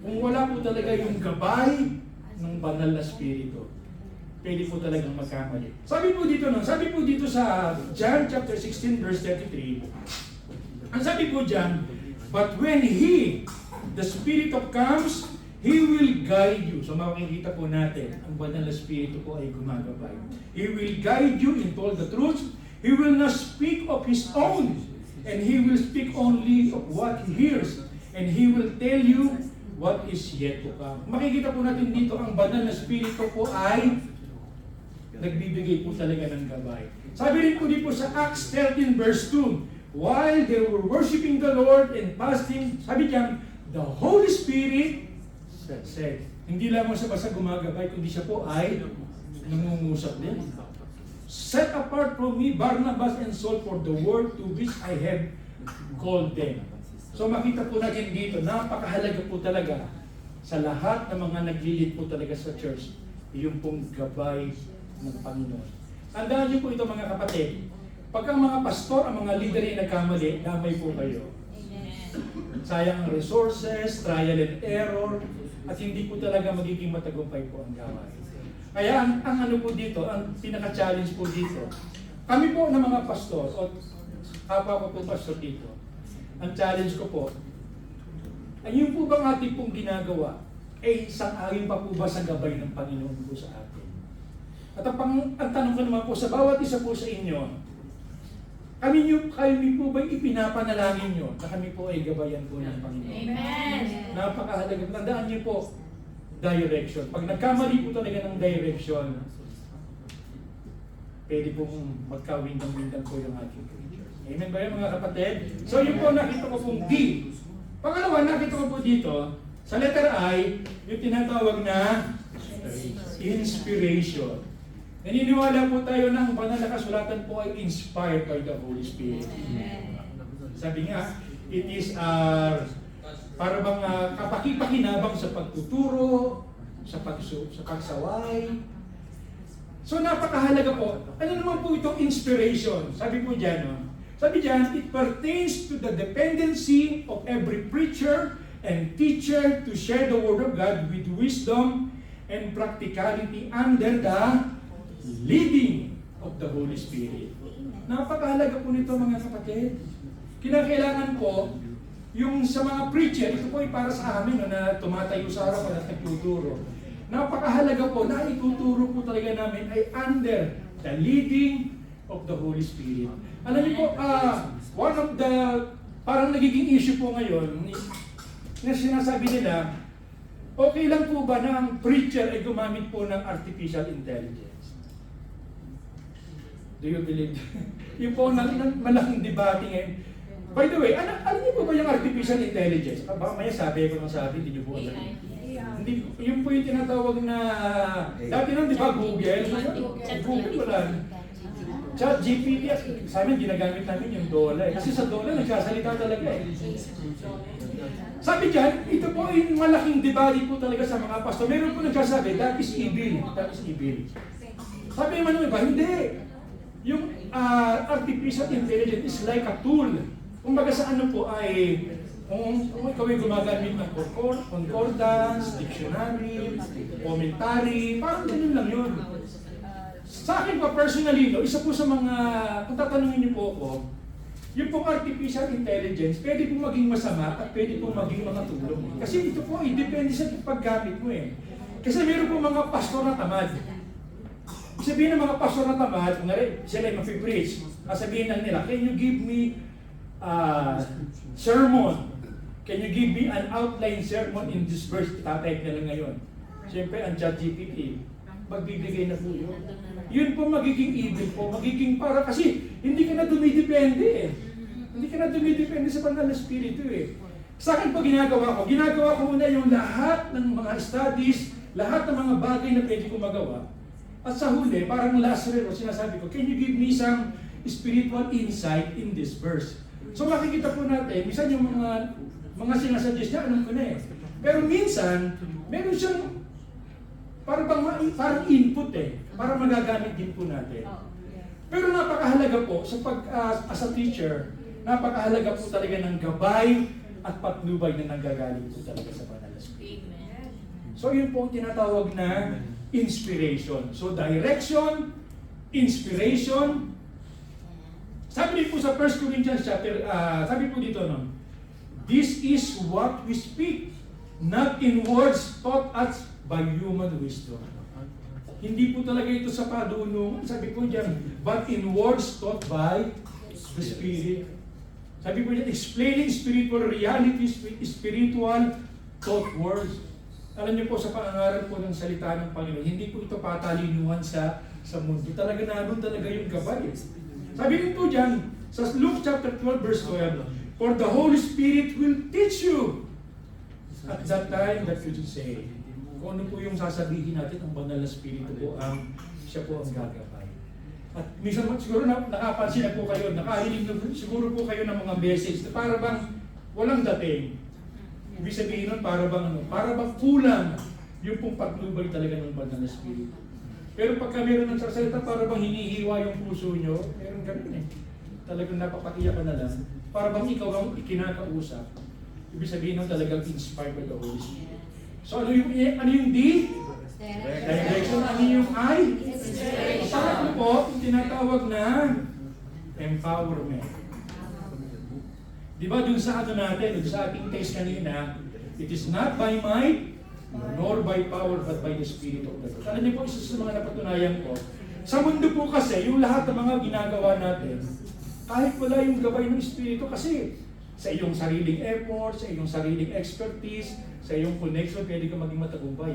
Speaker 3: Kung wala po talaga yung gabay ng banal na spirito, pwede po talagang magkamali. Sabi po dito sa John chapter 16 verse 33, ang sabi po dyan, but when He, the Spirit of comes, He will guide you. So makikita po natin, ang banal na spirito po ay gumagabay. He will guide you into all the truths. He will not speak of His own, and He will speak only of what He hears, and He will tell you what is yet to come. Makikita po natin dito, ang banal na spirito po ay nagbibigay po talaga ng gabay. Sabi rin po dito sa Acts 13 verse 2, while they were worshiping the Lord and fasting, sabi diyan, the Holy Spirit said, hindi lamang siya basta gumagabay, kundi siya po ay nangungusap din. set apart from me Barnabas and Saul for the work to which I have called them. So makita po natin dito, napakahalaga po talaga sa lahat ng mga naglilid po talaga sa church, yung pong gabay ng Panginoon. Tandaan niyo po ito mga kapatid, pagka mga pastor, ang mga leader ay nagkamali, damay po kayo. Sayang ang resources, trial and error, at hindi po talaga magiging matagumpay po ang gawain. Kaya ang ano po dito, ang pinaka-challenge po dito, kami po ng mga pastor, o kapwa ko po pastor dito, ang challenge ko po, ay yung po bang ating pong ginagawa, ay sang-ayon pa po ba sa gabay ng Panginoon po sa atin? At ang tanong ko naman po, sa bawat isa po sa inyo, kami po ba ipinapanalangin nyo na kami po ay gabayan po ng Panginoon?
Speaker 4: Amen.
Speaker 3: Napakahalaga. Tandaan niyo po, direction. Pag nagkamali po talaga ng direction, pwede pong magkawindang-windang po yung ating preachers. Amen ba yun mga kapatid? So yun po nakita ko pong D. Pangalawa, nakita ko po dito, sa letter I, yung tinatawag na inspiration. Naniniwala po tayo na ang banal na kasulatan po ay inspired by the Holy Spirit. Sabi nga, it is para bang kapakipakinabang sa pagtuturo, sa pagsaway. So napakahalaga po. Ano naman po itong inspiration? Sabi po dyan, no? Sabi dyan, it pertains to the dependency of every preacher and teacher to share the Word of God with wisdom and practicality under the leading of the Holy Spirit. Napakahalaga po nito mga kapatid. Kinakailangan po, yung sa mga preacher, ito po ay para sa amin no, na tumatayo sa harapan at nagtuturo. Napakahalaga po na ituturo po talaga namin ay under the leading of the Holy Spirit. Alam niyo po, one of the parang nagiging issue po ngayon na sinasabi nila, okay lang po ba na ang preacher ay gumamit po ng artificial intelligence? Do you believe that? Yung po malaking debate ngayon. By the way, alam niyo po ba yung artificial intelligence? Baka maya sabi ko ng sabi, hindi niyo po alam. Hindi, yun po yung tinatawag na, dati nang di ba Google? Google wala. Chat GPT, sa amin ginagamit namin yung DOLA. Kasi sa DOLA nagsasalita talaga eh. Sabi dyan, ito po yung malaking debate po talaga sa mga pastor. Meron po nagsasabi, that is evil. That is evil. Sabi naman ng iba, hindi. Yung artificial intelligence is like a tool. Kung baga sa ano po ay, kung ikaw ay gumagamit ng concordance, dictionary, commentary, parang ganun lang yun. Sa akin pa personally, no, isa po sa mga, kung tatanungin niyo po ako, yung pong artificial intelligence, pwede pong maging masama at pwede pong maging mga tulong. Kasi ito po, depende sa paggamit mo eh. Kasi meron po mga pastor na tamad. Sabihin ng mga pastor na tamad, sila ay mag-preach. Sabihin lang nila, can you give me sermon? Can you give me an outline sermon in this verse? Itatype nila ngayon. Siyempre, ang ChatGPT, magbibigay na po yun. Yun po magiging evil po, magiging para kasi hindi ka na dumidepende eh. Hindi ka na dumidepende sa banal na spirito eh. Sa akin po ginagawa ko muna yung lahat ng mga studies, lahat ng mga bagay na pwede ko magawa. At sa huli, parang last resort, sinasabi ko, can you give me some spiritual insight in this verse? So makikita po natin, minsan yung mga sinasuggest niya, alam ko na eh. Pero minsan, meron siyang parang input eh, para magagamit din po natin. Pero napakahalaga po, as a teacher, napakahalaga po talaga ng gabay at patnubay na nanggagaling po talaga sa banal na spirito. So yun po ang tinatawag na inspiration. So direction, inspiration. Sabi din po sa 1 Corinthians chapter, sabi po dito, no, this is what we speak, not in words taught us by human wisdom. Hindi po talaga ito sa padunungan. Sabi po diyan, but in words taught by the Spirit. Sabi po diyan, explaining spiritual realities with spiritual taught words. Alam niyo po sa pangangaral po ng salita ng Panginoon, hindi po ito patalinuhan sa mundo. Talaga naroon talaga yung gabay. Sabi rin po diyan, sa Luke chapter 12 verse 12, for the Holy Spirit will teach you at that time that you should say. Kung ano po yung sasabihin natin, ang banal na spirito po siya po ang gagabay. At minsan siguro nakapansin na po kayo, nakarinig na siguro po kayo ng mga message na para bang walang dating. Ibig sabihin nun, para bang kulang yung pong patnubay talaga ng banal na Espiritu. Pero pagka meron ng salita, para bang hinihiwa yung puso nyo, meron ganun eh. Talagang napapakiyak ka na lang. Para bang ikaw ang ikinakausap. Ibig sabihin nun talagang inspired by the Holy Spirit. So ano yung D? Direction. Ano yung I? Sa po, tinatawag na empowerment. Di ba dun sa ano natin, dun sa ating text kanina, it is not by might, nor by power, but by the Spirit of the Lord. Alam niyo po, isa sa mga napatunayan ko, sa mundo po kasi, yung lahat ng mga ginagawa natin, kahit wala yung gabay ng Espiritu, kasi sa iyong sariling effort, sa iyong sariling expertise, sa iyong connection, pwede ka maging matagumpay.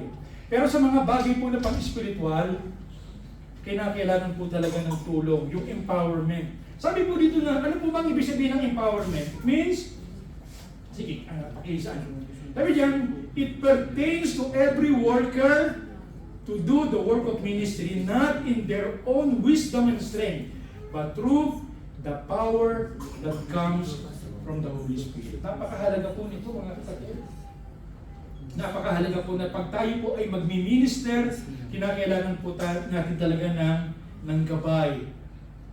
Speaker 3: Pero sa mga bagay po na pang-spiritual, kinakailangan po talaga ng tulong, yung empowerment. Sabi po dito na, ano po bang ibig sabihin ng empowerment? It means, sige, pakiisaan. Sabi diyan, it pertains to every worker to do the work of ministry, not in their own wisdom and strength, but through the power that comes from the Holy Spirit. Napakahalaga po nito, mga kapatid. Napakahalaga po na pag tayo po ay magmi-minister, kinakailangan po natin talaga ng gabay,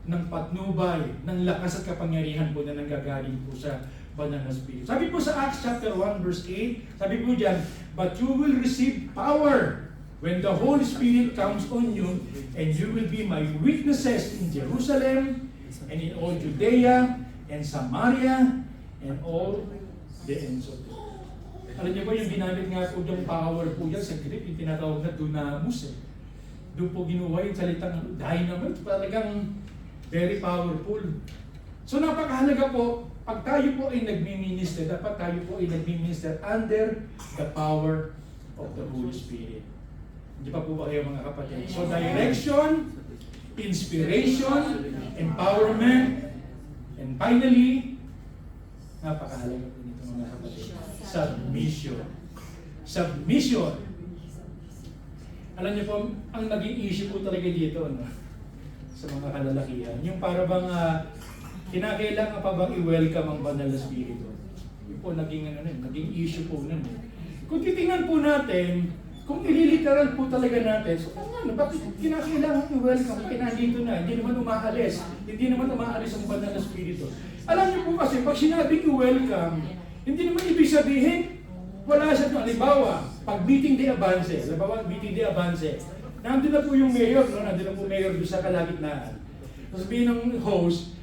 Speaker 3: ng patnubay, ng lakas at kapangyarihan po na nanggagaling po sa banal na Espiritu. Sabi po sa Acts chapter 1 verse 8, sabi po diyan, but you will receive power when the Holy Spirit comes on you, and you will be my witnesses in Jerusalem, and in all Judea, and Samaria, and all the ends of the earth. Alam niyo ba yung ginamit nga po yung power po yan sa Greek, yung tinatawag na dunamus eh. Doon po ginuha yung salitang dynamite, talagang very powerful. So napakahalaga po, pag tayo po ay nagmi-minister, dapat tayo po ay nagmi-minister under the power of the Holy Spirit. Hindi pa po ba kayo mga kapatid? So direction, inspiration, empowerment, and finally, napakahalaga po nito mga kapatid, submission. Submission. Alam niyo po, ang naging issue po talaga dito, no? Sa mga kalalakihan, yung para bang kinakailangan pa bang i-welcome ang banal na Espiritu. Yung po naging issue po nun. Kung titingnan po natin, kung ililiteral po talaga natin, so ano, bakit kinakailangan i-welcome? Nandito na, hindi naman umaalis ang banal na Espiritu. Alam niyo po kasi, pag sinabing i-welcome, hindi naman ibig sabihin, wala siya. Halimbawa, pag meeting day avance, nandun na po yung mayor, no? Nandun na po mayor doon sa kalagitnaan. Sabihin ng host,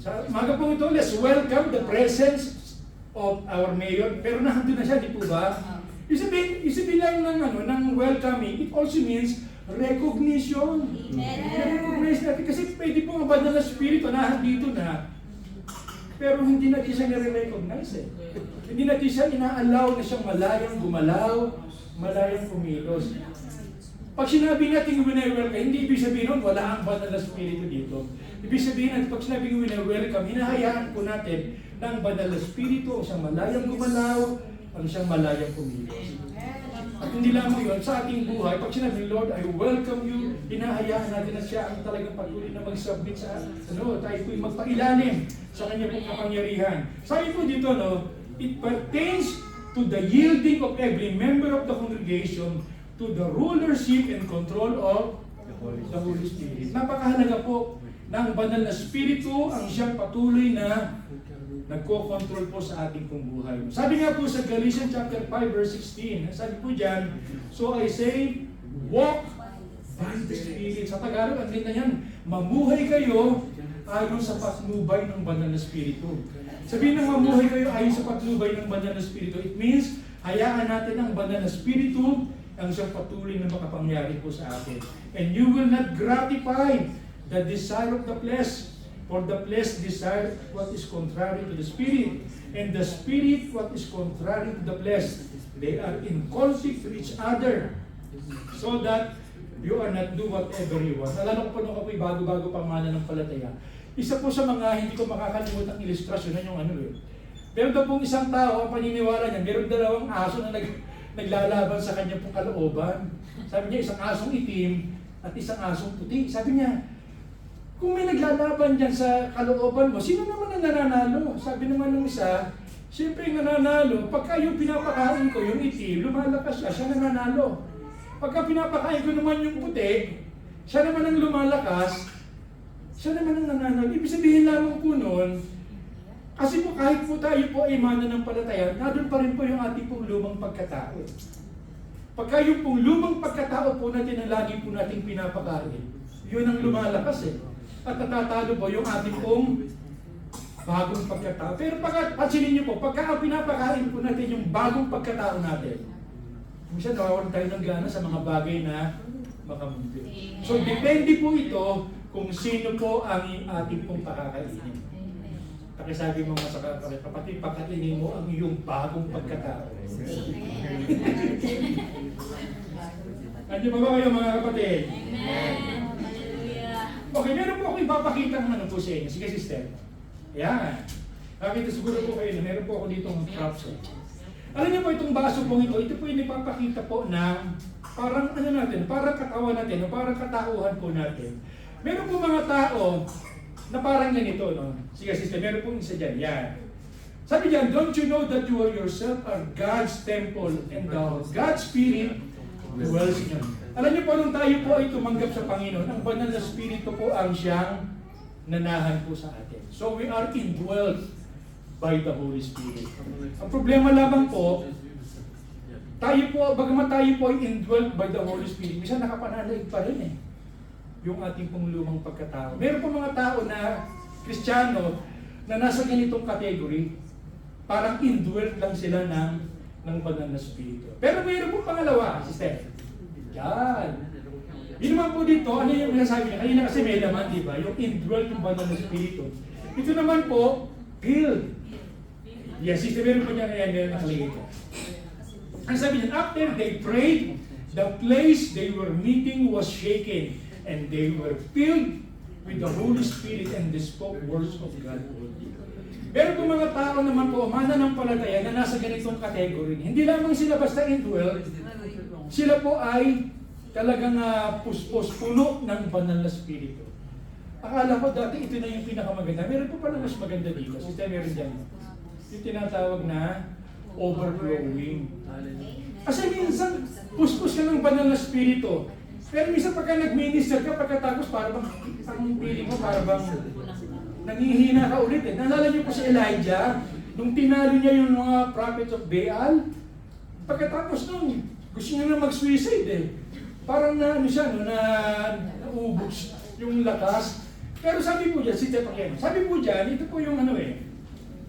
Speaker 3: sa maga po ito, let's welcome the presence of our mayor. Pero nandun na siya, di po ba? Isipin lang ng welcoming, it also means recognition. Recognize natin, kasi pwede po ang banal na Espiritu na dito na, pero hindi natin siya nare-recognize eh. Hindi natin siya ina-allow na siyang malayang gumalaw, malayang kumilos. Pag sinabi natin wini-welcome, hindi ibig sabihin nun wala ang banal na Espiritu dito. Ibig sabihin natin, pag sinabi wini-welcome, hinahayaan po natin na ang banal na Espiritu, siyang malayang gumalaw, siyang malayang kumilos. At hindi lang yun, sa ating buhay, pag sinabi, Lord, I welcome you, hinahayaan natin na siya ang talagang patuloy na mag-submit sa, tayo po'y magpailalim sa kanya pong kapangyarihan. Sabi po dito, it pertains to the yielding of every member of the congregation to the rulership and control of the Holy Spirit. Napakahalaga po na ang banal na Espiritu ang siyang patuloy na nagko-control po sa ating pong buhay. Sabi nga po sa Galatians chapter 5 verse 16, sabi po diyan, so I say, walk by the Spirit. Sa Tagalog, ang ganda yan, mamuhay kayo ayon sa patnubay ng banal na Espiritu. Sabihin ng mamuhay kayo ayon sa patnubay ng banal na Espiritu, it means, hayaan natin ang banal na Espiritu ang siyang patuloy na makapangyari po sa atin. And you will not gratify the desire of the flesh, for the flesh desire what is contrary to the Spirit, and the Spirit what is contrary to the flesh. They are in conflict with each other, so that you are not do whatever you want. Alam ko po nung ako'y bago-bago pang mananampalataya, isa po sa mga hindi ko makakalimutan ilustrasyon yung meron daw pong isang tao, ang paniniwala niya, meron dalawang aso na naglalaban sa kanyang pong kalooban. Sabi niya, isang asong itim, at isang asong puti. Sabi niya, kung may naglalaban dyan sa kalooban mo, sino naman ang nananalo? Sabi naman ng isa, siyempre yung nananalo, pagka yung pinapakain ko, yung itim, lumalakas siya, siya nananalo. Pagka pinapakain ko naman yung puti, siya naman ang lumalakas, siya naman ang nananalo. Ibig sabihin lamang po nun, kasi po kahit po tayo po ay mananampalataya, nandun pa rin po yung ating pong lumang pagkatao. Pagka yung pong lumang pagkatao po natin ang lagi po nating pinapakain, yun ang lumalakas eh. At natatalo po yung ating pong bagong pagkatao. Pero pansinin niyo po, pagka pinapakain po natin yung bagong pagkatao natin, minsan nawawalan tayo ng gana sa mga bagay na makamunti. So depende po ito kung sino po ang ating pong pakakainin. Pakisabi mo nga sa kapatid, pagkainin mo ang iyong bagong pagkatao. Andiyo ba kayo mga kapatid?
Speaker 4: Amen.
Speaker 3: Okay, meron po ako ipapakita ng ano po sa inyo. Sige, sister. Ayan. Nakita siguro po kayo na meron po ako dito ng props. Alam niyo po itong baso pong ito po yung ipapakita po ng parang ano natin, parang katawan natin, o parang katauhan po natin. Meron po mga tao na parang ganito, no? Sige, sister, meron pong isa dyan. Yan. Sabi diyan, don't you know that you are yourself are God's temple and God's Spirit dwells in you. Alam niyo po, nung tayo po ay tumanggap sa Panginoon, ang banal na Espiritu po ang siyang nanahan po sa atin. So we are indwelt by the Holy Spirit. Ang problema lamang po, tayo po, bagamat tayo po ay indwelt by the Holy Spirit, minsan nakapananaig pa rin eh, yung ating pong lumang pagkatao. Meron po mga tao na Kristiyano na nasa ganitong category, parang indwelt lang sila ng banal na Espiritu. Pero meron po pangalawa, sister. Yan. Yun naman po dito, ano yung nasabi niya? Kanina kasi may laman, di ba? Yung indwelt yung banal na Espiritu. Ito naman po, filled. Yes, sister, meron po niya kaya nakalagay ko. Ang sabi niya, after they prayed, the place they were meeting was shaken, and they were filled with the Holy Spirit and they spoke words of God. Pero kung mga tao naman po, mananampalataya na nasa ganitong category, hindi lamang sila basta indwelt, sila po ay talagang puspos, puno ng banal na Espiritu. Akala ko dati ito na yung pinakamaganda. Meron po pala mas maganda dito. Sister, meron dyan. Yung tinatawag na overflowing. Kasi minsan, puspos ka ng banal na Espiritu. Pero minsan pagka nag-minister ka, pagkatapos para bang, ang feeling mo, para bang nangihina ka ulit eh. Naalala niyo po si Elijah, nung tinalo niya yung mga prophets of Baal, pagkatapos nung gusto niya na mag-suicide eh. Parang na ano siya, no, na naubos yung lakas. Pero sabi po dyan, sabi po dyan, ito po yung ano eh,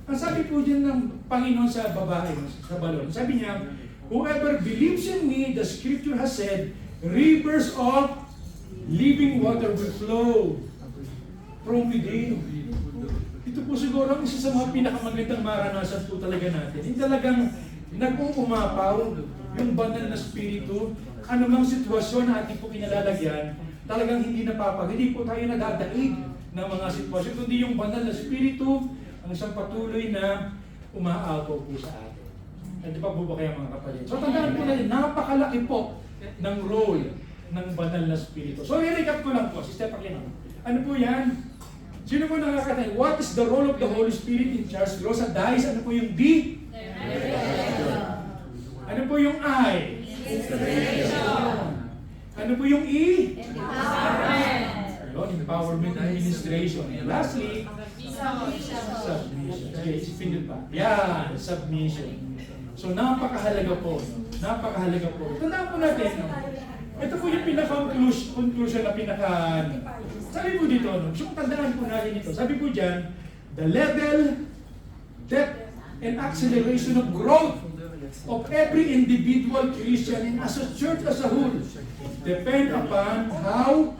Speaker 3: ang sabi po dyan ng Panginoon sa babae, sa balon, sabi niya, whoever believes in me, the scripture has said, rivers of living water will flow from within. Ito po siguro ang isa sa mga pinakamagandang maranasan po talaga natin. Yung talagang nag-uumapaw yung banal na Espiritu, anumang sitwasyon na ating po kinalalagyan, talagang hindi napapag. Hindi po tayo nadadaig ng mga sitwasyon, kundi yung banal na Espiritu ang isang patuloy na umaapaw po sa atin. At di pa po ba kaya mga kapatid? So tandaan po natin, napakalaki po ng role ng banal na Espiritu. So i-recap ko lang po, Sister Pagino. Ano po yan? Sino po nakakatayin? What is the role of the Holy Spirit in charge? Rosa Dice, ano po yung D? Ano po yung I? Ano po yung E? Empowerment and administration. And lastly, submission. Okay, isipin pa. Yan, submission. So napakahalaga po. Napakahalaga po. Tandaan po natin, no? Ito po yung pinaka-conclusion na sabi po dito, no? So tandaan po natin ito. Sabi po dyan, the level, depth, and acceleration of growth of every individual Christian and as a church as a whole depend upon how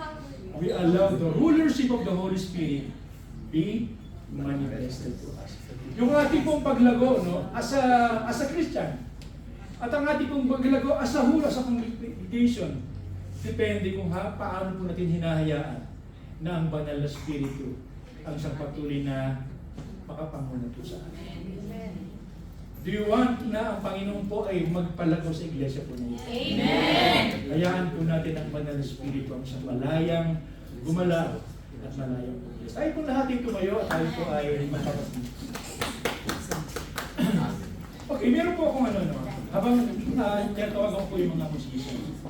Speaker 3: we allow the rulership of the Holy Spirit be manifested to us. Yung ating pong paglago, no, as a Christian, at ang ating pong paglago as a whole, as a congregation, depende kung paano po natin hinahayaan na ang banal na Espiritu ang isang patuloy na makapangunan po sa atin. Do you want na ang Panginoon po ay magpalago sa iglesia po niyo?
Speaker 4: Amen.
Speaker 3: Hayaan po natin ang banal na Espiritu ang siyang malayang gumalaw at malayang pumilis. Tayo po lahat ay tumayo at tayo po ay makapatid. Okay, meron po akong habang tinatawagan ko yung mga musicians.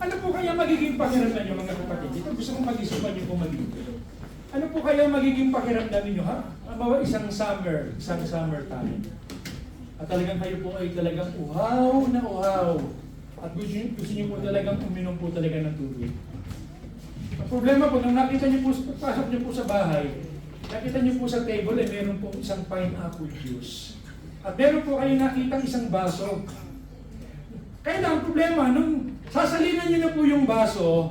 Speaker 3: Ano po kaya magiging pakiramdam niyo mga kapatid? Ito gusto kong pag-isipan niyo po magiging. Ano po kaya magiging pakiramdam niyo ha? Halimbawa isang summer time. At talagang kayo po ay talagang uhaw na uhaw. At gusto niyo po talagang uminom po talaga ng tubig. Ang problema po, nung nakita niyo po, pasok niyo po sa bahay, nakita niyo po sa table ay meron po isang pineapple juice. At meron po kayo nakitang isang baso. Kaya na ang problema, nung sasalinan niyo na po yung baso,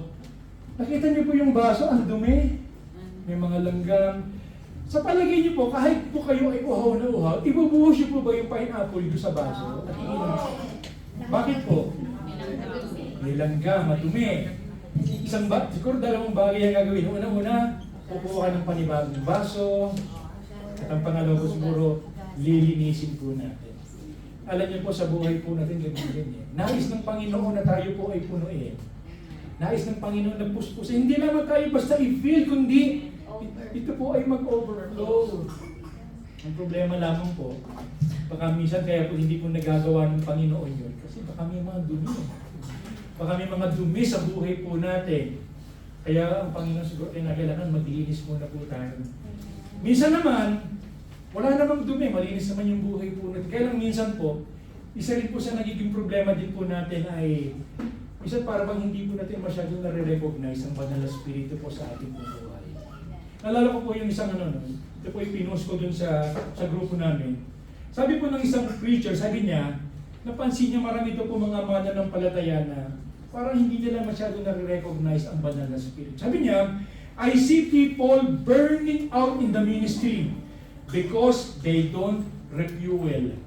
Speaker 3: nakita niyo po yung baso, ang dumi. May mga langgam. Sa palagay niyo po, kahit po kayo ay uhaw na uhaw, ibubuhos niyo po ba yung pineapple doon sa baso? At iinom. Bakit po? May langgam, madumi. Siguro dalawang bagay ang gagawin. Una-una, kukuha ka ng panibagong baso. At ang pangalawa siguro, lilinisin po natin. Alam niyo po sa buhay po natin, ganyan. Nais ng Panginoon na tayo po ay punuin. Nais ng Panginoon na puspusin. Hindi naman tayo basta i-feel, kundi ito po ay mag-overflow. Ang problema lamang po, baka minsan kaya po hindi po nagagawa ng Panginoon yun. Kasi baka may mga dumi. Baka may mga dumi sa buhay po natin. Kaya ang Panginoon siguro ay kailangan maglinis muna po tayo. Minsan naman, wala namang dumi, malinis naman yung buhay po natin. Kaya lang minsan po, isa rin po sa nagiging problema din po natin ay minsan para bang hindi po natin masyadong nare-recognize ang banal na Espiritu po sa ating buhay. Nalala ko po yung isang ito po yung pinost ko dun sa grupo namin. Sabi po ng isang preacher, sabi niya, napansin niya marami ito po mga mananampalataya na parang hindi nila masyadong nare-recognize ang banal na Espiritu. Sabi niya, I see people burning out in the ministry because they don't refuel.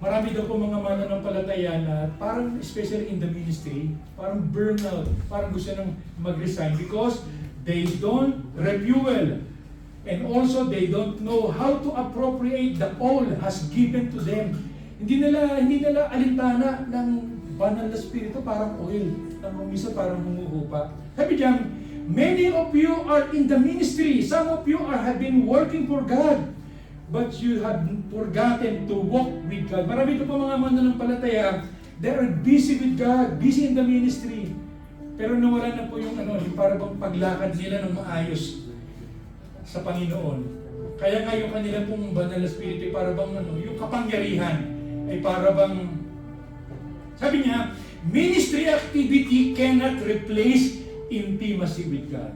Speaker 3: Marami daw po mga mananampalataya na parang especially in the ministry, parang burnout, parang gusto nang mag-resign because they don't refuel. And also they don't know how to appropriate the oil has given to them. Hindi nila alintana ng banal na Espiritu parang oil, na minsan parang humuhupa. Sabi diyan, many of you are in the ministry, some of you have been working for God, but you have forgotten to walk with God. Marami ito po mga mananampalataya, they are busy with God, busy in the ministry. Pero nawala na po yung yung para bang paglakad nila ng maayos sa Panginoon. Kaya nga yung kanila pong banal na Espiritu para bang yung kapangyarihan ay para bang, sabi niya, ministry activity cannot replace intimacy with God.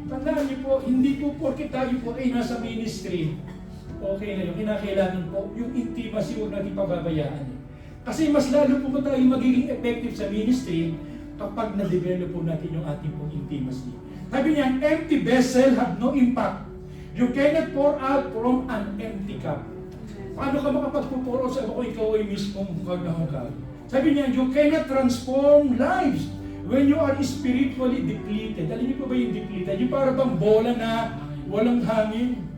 Speaker 3: Tandaan niyo po, hindi po porke tayo po ay nasa ministry, okay na yung kinakailangan po, yung intimacy huwag natin pababayaan. Kasi mas lalo po tayo magiging effective sa ministry kapag na-develop po natin yung ating pong intimacy. Sabi niya, empty vessel have no impact. You cannot pour out from an empty cup. Paano ka makapagpupuro sa kung ikaw ay mismong hukag? Sabi niya, you cannot transform lives when you are spiritually depleted. Alam niyo po ba yung depleted? Yung para bang bola na walang hangin.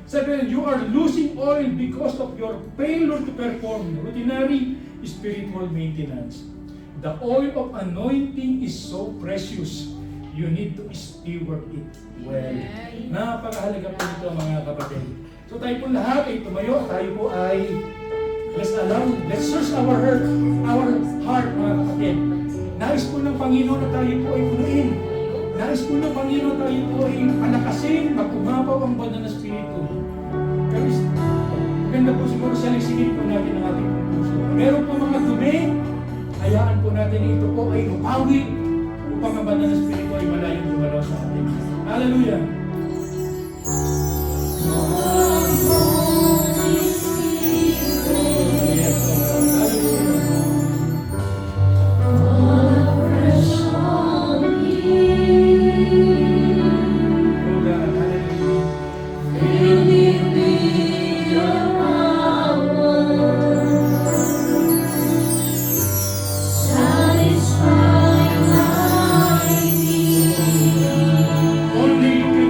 Speaker 3: Sabi niya, you are losing oil because of your failure to perform routinary spiritual maintenance. The oil of anointing is so precious. You need to steward it well. Napakahalaga po ito mga kapatid. So tayo po lahat ay tumayo. Tayo po ay let's search our heart mga kapatid. Nais po ng Panginoon na tayo po ay punuin. Nais po ng Panginoon na tayo po ay palakasin, mag-umapaw ang banal na Espiritu. Pero ganda po siguro salisigin po natin ang ating puso. Meron po mga dumi, hayaan po natin ito po ay upawi upang ang banal na Espiritu ay malayang gumalaw sa atin. Hallelujah! Only you can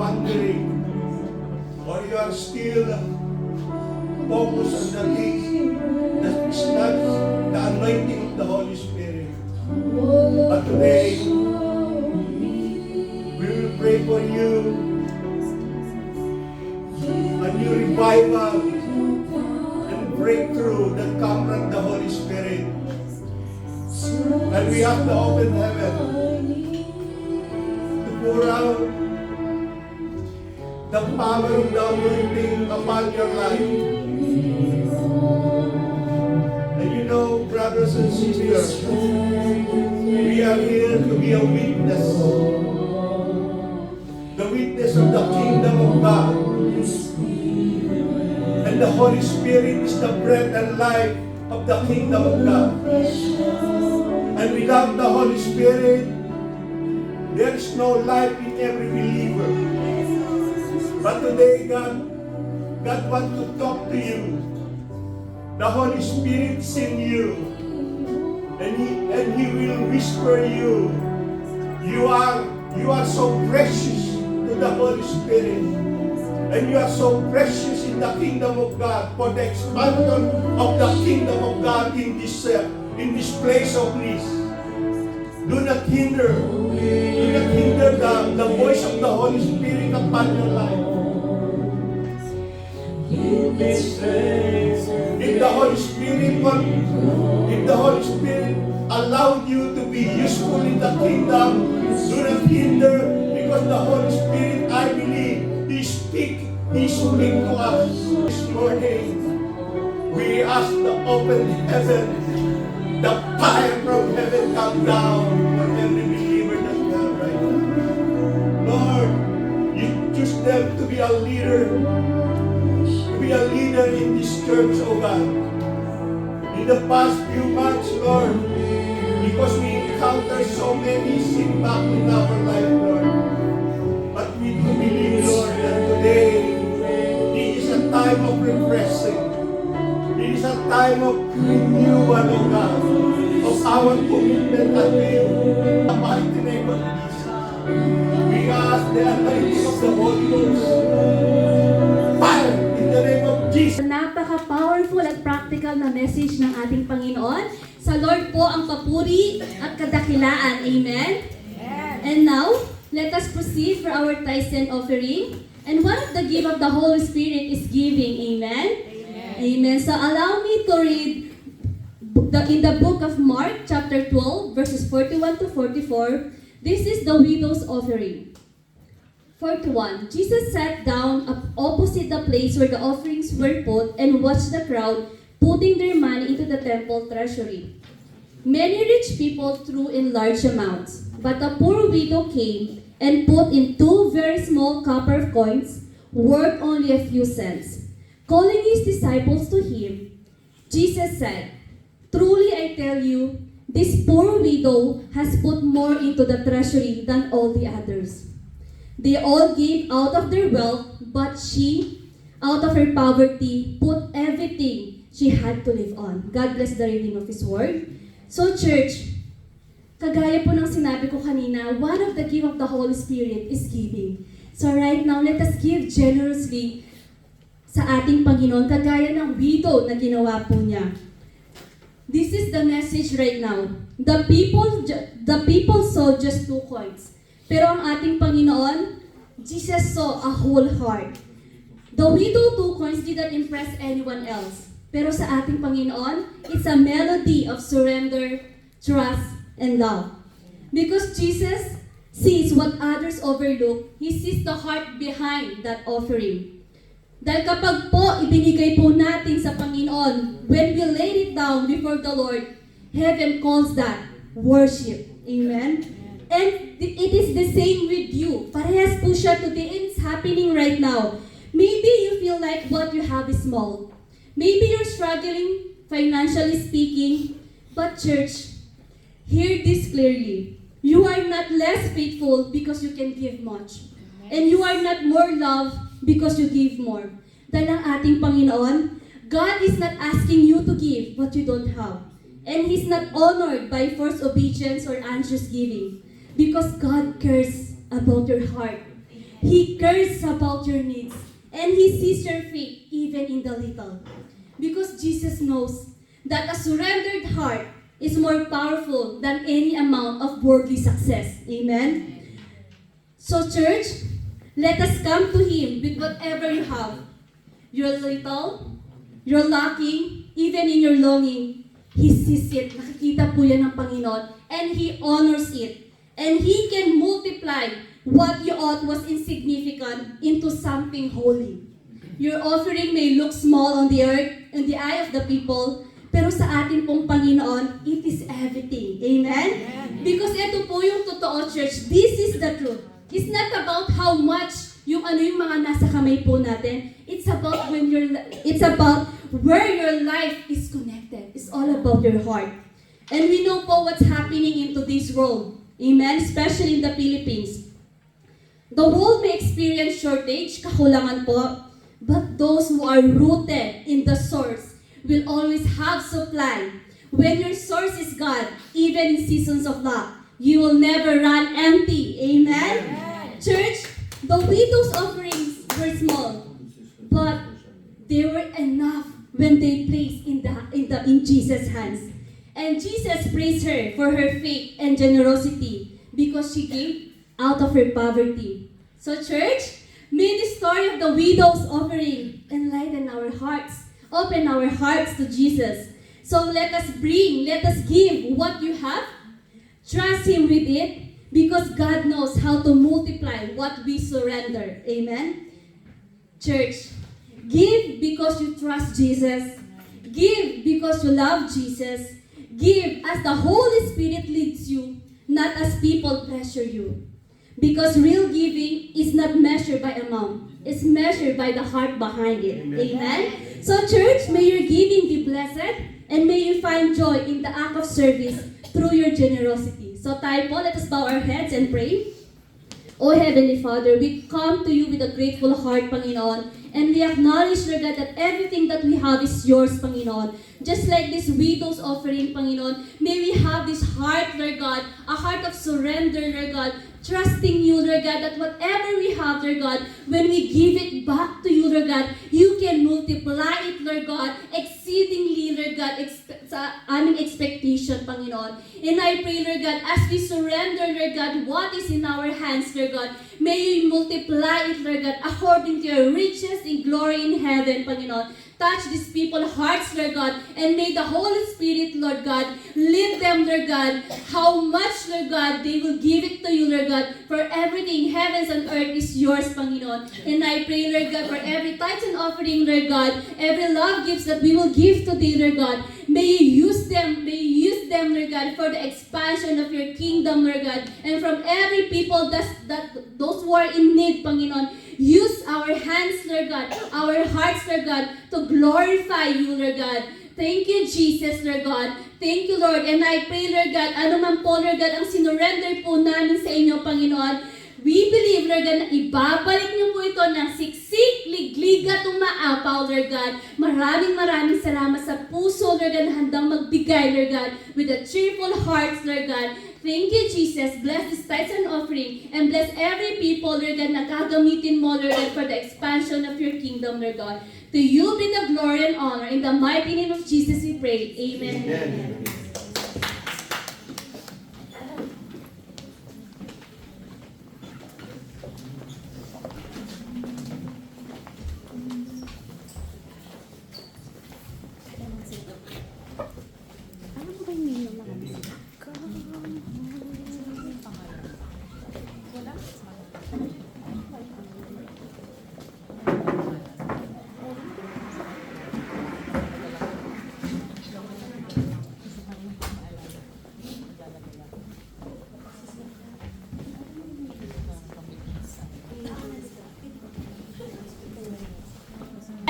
Speaker 5: wondering, or you are still focused on the things that is not the anointing of the Holy Spirit. But today, we will pray for you a new revival and breakthrough that come from the Holy Spirit. And we have to open heaven to pour out the power of the anointing upon your life. And you know, brothers and sisters, we are here to be a witness. The witness of the kingdom of God. And the Holy Spirit is the breath and life of the kingdom of God. And without the Holy Spirit, there is no life in every believer. But today, God wants to talk to you. The Holy Spirit is in you. And He will whisper you. You are so precious to the Holy Spirit. And you are so precious in the kingdom of God for the expansion of the kingdom of God in this place of peace. Do not hinder the voice of the Holy Spirit upon your life. If the Holy Spirit allowed you to be useful in the kingdom, do not hinder, because the Holy Spirit, I believe, He speak to us this morning. We ask the open heaven, the fire from heaven come down for every believer that we have right now. Lord, you choose them to be a leader in this church, oh God. In the past few months, Lord, because we encountered so many setbacks in our life, Lord. But we do believe, Lord, that today, it is a time of refreshing. It is a time of renewal, oh God, of our commitment unto you. In the mighty name of Jesus, we ask the anointing of the Holy Ghost. Fire in the name of Jesus.
Speaker 6: Napaka-powerful at practical na message ng ating Panginoon. Sa Lord po ang papuri at kadakilaan. Amen? And now, let us proceed for our tithes and offering. And one of the gift of the Holy Spirit is giving. Amen? Amen. So allow me to read in the book of Mark, chapter 12, verses 41 to 44. This is the widow's offering. 41. Jesus sat down opposite the place where the offerings were put and watched the crowd putting their money into the temple treasury. Many rich people threw in large amounts, but a poor widow came and put in 2 very small copper coins worth only a few cents. Calling his disciples to him, Jesus said, "Truly I tell you, this poor widow has put more into the treasury than all the others. They all gave out of their wealth, but she, out of her poverty, put everything she had to live on." God bless the reading of His Word. So church, kagaya po ng sinabi ko kanina, one of the gift of the Holy Spirit is giving. So right now, let us give generously sa ating Panginoon, kagaya ng widow na ginawa po niya. This is the message right now. The people saw just 2 coins. Pero ang ating Panginoon, Jesus saw a whole heart. The widow 2 coins didn't impress anyone else. Pero sa ating Panginoon, it's a melody of surrender, trust, and love. Because Jesus sees what others overlook, He sees the heart behind that offering. Dahil kapag po ibinigay po natin sa Panginoon, when we lay it down before the Lord, heaven calls that worship. Amen? And it is the same with you. Parehas po siya today, and it's happening right now. Maybe you feel like what you have is small. Maybe you're struggling, financially speaking. But church, hear this clearly. You are not less faithful because you can give much. And you are not more loved because you give more. Dahil ang ating Panginoon, God is not asking you to give what you don't have. And He's not honored by forced obedience or anxious giving. Because God cares about your heart. He cares about your needs. And He sees your faith even in the little. Because Jesus knows that a surrendered heart is more powerful than any amount of worldly success. Amen? So church, let us come to Him with whatever you have. Your little, your lacking, even in your longing, He sees it. Nakikita po yan ng Panginoon. And He honors it. And He can multiply what you ought was insignificant into something holy. Your offering may look small on the earth, in the eye of the people, pero sa atin pong Panginoon, it is everything. Amen? Because ito po yung totoo, church. This is the truth. It's not about how much yung mga nasa kamay po natin. It's about where your life is connected. It's all about your heart. And we know po what's happening in today's world. Amen? Especially in the Philippines. The world may experience shortage, kakulangan po, but those who are rooted in the source will always have supply. When your source is God, even in seasons of lack, you will never run empty. Amen? Church, the widow's offerings were small, but they were enough when they placed in Jesus' hands. And Jesus praised her for her faith and generosity because she gave out of her poverty. So church, may the story of the widow's offering enlighten our hearts, open our hearts to Jesus. So let us give what you have, trust Him with it, because God knows how to multiply what we surrender. Amen? Church, give because you trust Jesus. Give because you love Jesus. Give as the Holy Spirit leads you, not as people pressure you. Because real giving is not measured by amount. It's measured by the heart behind it. Amen? So church, may your giving be blessed and may you find joy in the act of service through your generosity. So tayo po, let us bow our heads and pray. O Heavenly Father, we come to you with a grateful heart, Panginoon, and we acknowledge, Lord God, that everything that we have is yours, Panginoon. Just like this widow's offering, Panginoon, may we have this heart, Lord God, a heart of surrender, Lord God, trusting you, Lord God, that whatever we have, Lord God, when we give it back to you, Lord God, you can multiply it, Lord God, exceedingly, Lord God, sa aming expectation, Panginoon. And I pray, Lord God, as we surrender, Lord God, what is in our hands, Lord God, may you multiply it, Lord God, according to your riches in glory in heaven, Panginoon. Touch these people's hearts, Lord God, and may the Holy Spirit, Lord God, lead them, Lord God, how much, Lord God, they will give it to you, Lord God, for everything, heavens and earth is yours, Panginoon. And I pray, Lord God, for every tithe and offering, Lord God, every love gifts that we will give today, Lord God, may you use them, Lord God, for the expansion of your kingdom, Lord God, and from every people those who are in need, Panginoon, use our hands, Lord God, our hearts, Lord God, to glorify you, Lord God. Thank you, Jesus, Lord God. Thank you, Lord. And I pray, Lord God, ano man po, Lord God, ang sinurrender po namin sa inyo, Panginoon, we believe, Lord God, na ibabalik niyo po ito ng siksik, ligliga, tumaapaw, Lord God. Maraming salamat sa puso, Lord God, na handang magbigay, Lord God, with a cheerful heart, Lord God. Thank you, Jesus. Bless this tithes and offering and bless every people, Lord God, na gagamitin mo, Lord God, for the expansion of your kingdom, Lord God. To you be the glory and honor. In the mighty name of Jesus we pray. Amen.
Speaker 5: Amen.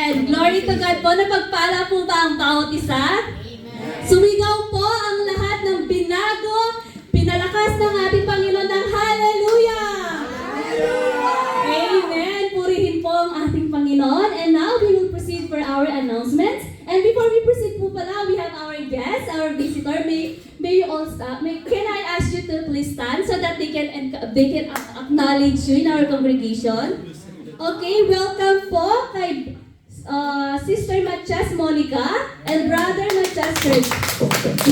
Speaker 6: And glory to God po, napagpala po ba ang bawat isa? Sumigaw po ang lahat ng binago, pinalakas ng ating Panginoon ng Hallelujah! Amen! Purihin po ang ating Panginoon. And now we will proceed for our announcements. And before we proceed po pala, we have our guest, our visitor. May may you all stand? Can I ask you to please stand so that they can acknowledge you in our congregation? Okay, welcome po kay Sister Matias Monica and Brother Matias Church.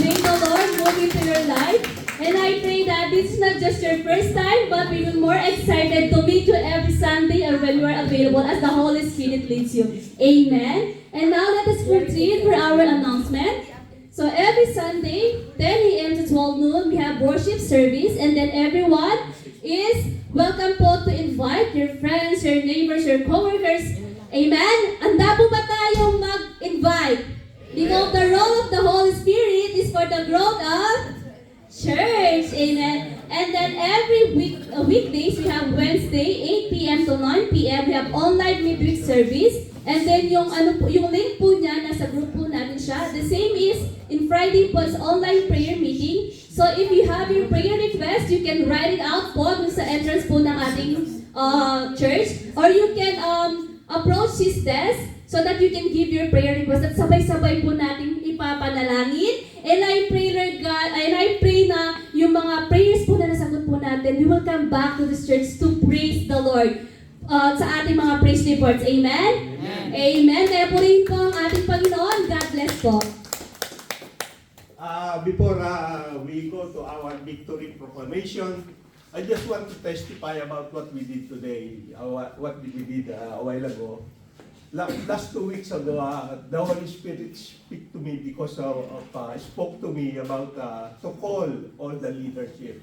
Speaker 6: May the Lord move into your life. And I pray that this is not just your first time, but we will more excited to meet you every Sunday or when you are available as the Holy Spirit leads you. Amen. And now let us proceed for our announcement. So every Sunday, 10 a.m. to 12 noon, we have worship service, and then everyone is welcome po to invite your friends, your neighbors, your coworkers. Amen? Handa po ba tayong mag-invite? Because the role of the Holy Spirit is for the growth of church. Amen. And then every weekdays, we have Wednesday, 8 p.m. to 9 p.m. We have online midweek service. And then yung link po niya, nasa group po natin siya. The same is in Friday po is online prayer meeting. So if you have your prayer request, you can write it out po dun sa entrance po ng ating church. Or you can approach his desk so that you can give your prayer request. At sabay-sabay po natin ipapanalangin. And I pray, Lord God, and I pray na yung mga prayers po na nasagot po natin, we will come back to this church to praise the Lord sa ating mga praise reports. Amen? Amen. Amen. Kaya po rin po ang ating Panginoon. God bless po.
Speaker 5: Before we go to our victory proclamation, I just want to testify about what we did today, what we did a while ago. Last 2 weeks ago, the Holy Spirit spoke to me because spoke to me about to call all the leadership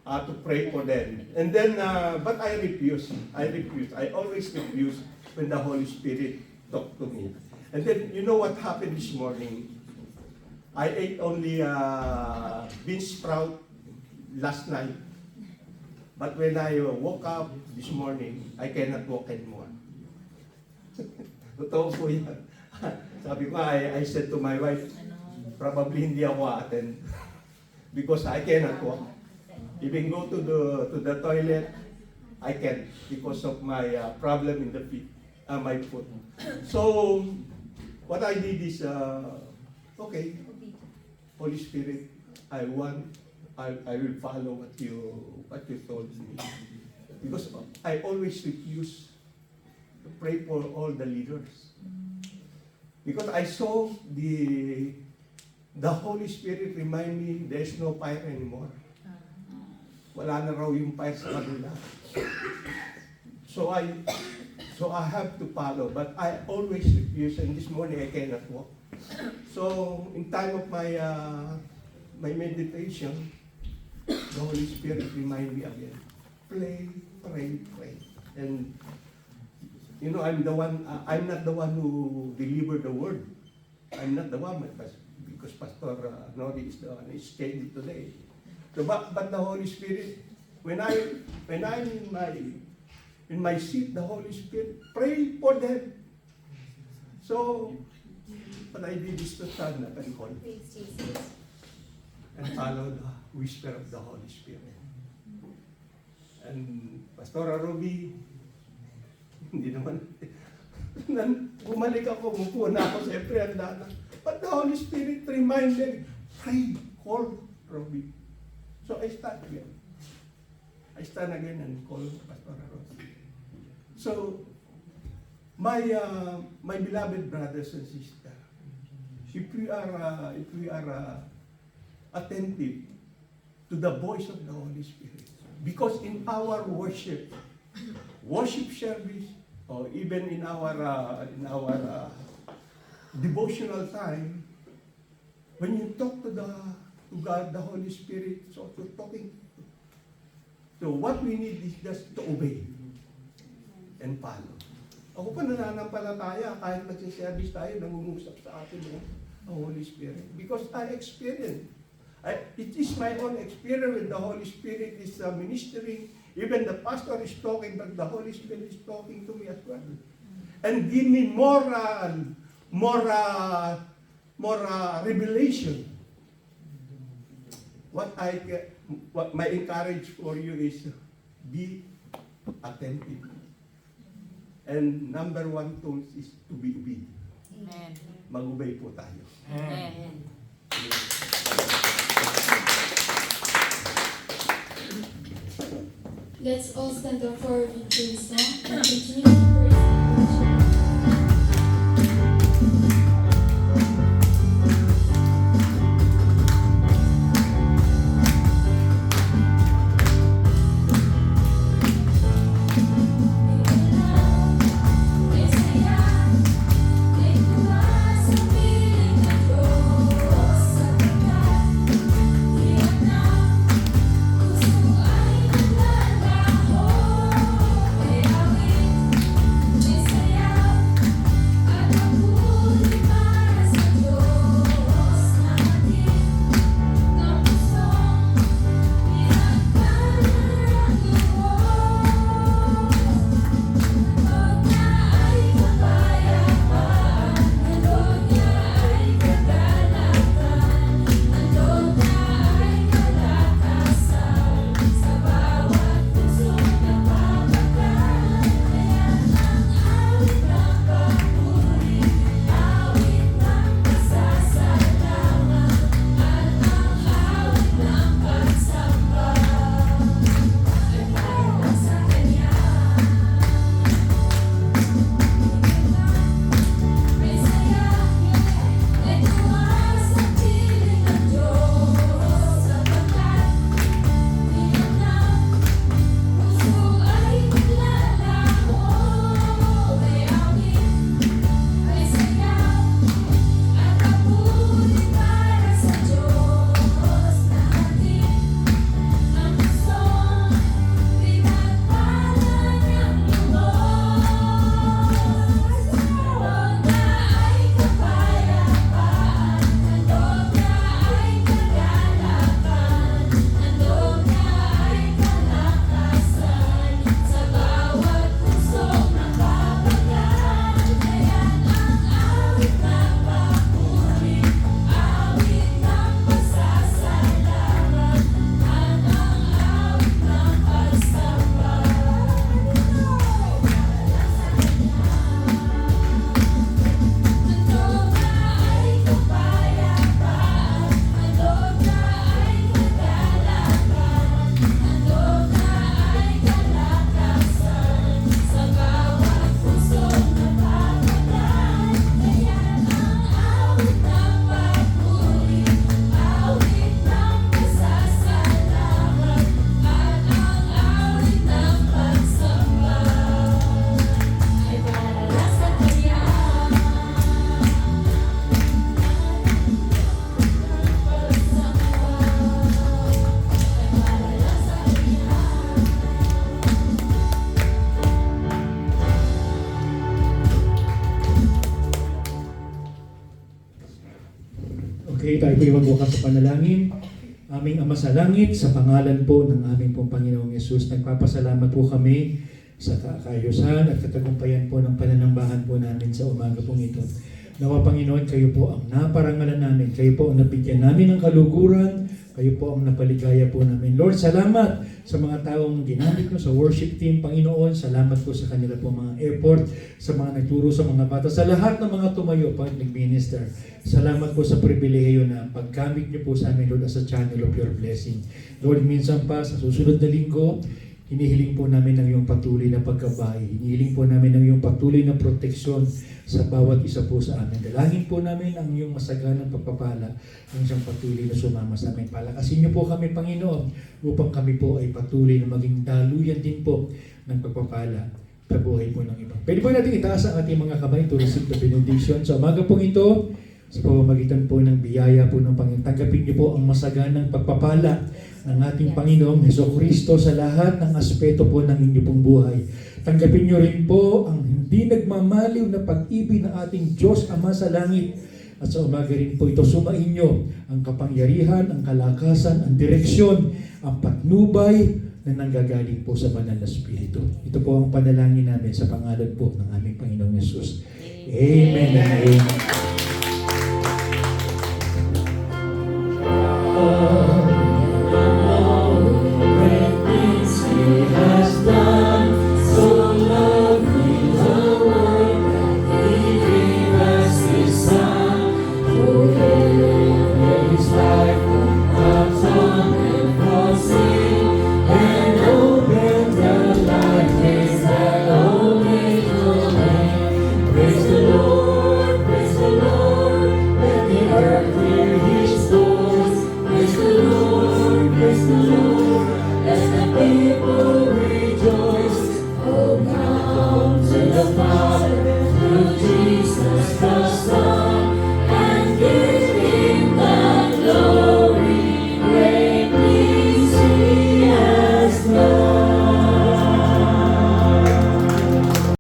Speaker 5: to pray for them. And then, but I refused. I always refuse when the Holy Spirit talked to me. And then, you know what happened this morning? I ate only bean sprout last night. But when I woke up this morning, I cannot walk anymore. Totoo po yan. Sabi ko, I said to my wife, probably hindi ako attend because I cannot walk. Even go to the toilet, I can't because of my problem in the feet, my foot. So, what I did is, okay, Holy Spirit, I will follow what you told me. Because I always refuse to pray for all the leaders. Because I saw the Holy Spirit remind me there's no fire anymore. Wala na raw yung fire sa kanila. So I have to follow, but I always refuse, and this morning I cannot walk. So in time of my meditation, the Holy Spirit remind me again, pray. And you know, I'm not the one who delivered the word. I'm not the one, because Pastor Nori is the one who is scheduled today. So, but the Holy Spirit, when I'm in my seat, the Holy Spirit, pray for them. So, what I did is to stand up and call and follow the whisper of the Holy Spirit. And Pastor Ruby, hindi naman, bumalik ako, umupo na ako, siyempre handa na. But the Holy Spirit reminded, pray, call Ruby. So I stand again. I stand again and call Pastor Ruby. So, my beloved brothers and sisters, if we are attentive to the voice of the Holy Spirit, because in our worship service, or even in our devotional time, when you talk to God, the Holy Spirit is also talking. So what we need is just to obey and follow. Ako pa nananampalataya, kahit nagsiservice tayo, nangungusap sa atin ang Holy Spirit. Because I experience. It is my own experience when the Holy Spirit is ministering. Even the pastor is talking, but the Holy Spirit is talking to me as well. And give me more revelation. What my encourage for you is be attentive. And number one tool is to be obedient.
Speaker 4: Amen.
Speaker 5: Mag-obey po tayo.
Speaker 4: Amen.
Speaker 5: Amen.
Speaker 7: Let's all stand up for our victory song and continue to praise and worship.
Speaker 3: Okay, tayo po magbukas sa panalangin. Aming Ama sa Langit, sa pangalan po ng aming pong Panginoong Yesus, nagpapasalamat po kami sa kaayusan at katagumpayan po ng pananambahan po namin sa umaga pong ito. Nawa Panginoon, kayo po ang naparangalan namin, kayo po ang nabigyan namin ng kaluguran, kayo po ang napaligaya po namin. Lord, salamat sa mga taong ginamit mo sa worship team, Panginoon. Salamat po sa kanila po mga effort, sa mga nagturo sa mga bata, sa lahat ng mga tumayo pag nag-minister. Salamat po sa pribilehiyo na paggamit niyo po sa amin, Lord, as a channel of your blessing. Lord, minsan pa sa susunod na linggo, hinihiling po namin ng iyong patuloy na pagkabay. Hinihiling po namin ng iyong patuloy na proteksyon sa bawat isa po sa amin. Dalangin po namin ang iyong masaganang pagpapala ng siyang patuloy na sumama sa amin. Palakasin niyo po kami, Panginoon, upang kami po ay patuloy na maging daluyan din po ng pagpapala sa buhay po ng iba. Pwede po natin itaas ang ating mga kamay to receive the benediction. Sa umaga pong ito, sa pamamagitan po ng biyaya po ng Panginoon, tanggapin niyo po ang masaganang pagpapala ng ating Panginoong Hesukristo sa lahat ng aspeto po ng inyong pong buhay. Tanggapin niyo rin po ang hindi nagmamaliw na pag-ibig ng ating Diyos Ama sa langit. At sa umaga rin po ito, sumain niyo ang kapangyarihan, ang kalakasan, ang direksyon, ang patnubay na nanggagaling po sa Banal na Espiritu. Ito po ang panalangin namin sa pangalan po ng aming Panginoong Yesus. Amen and amen.
Speaker 8: Life comes on and foreseen and open
Speaker 1: Praise the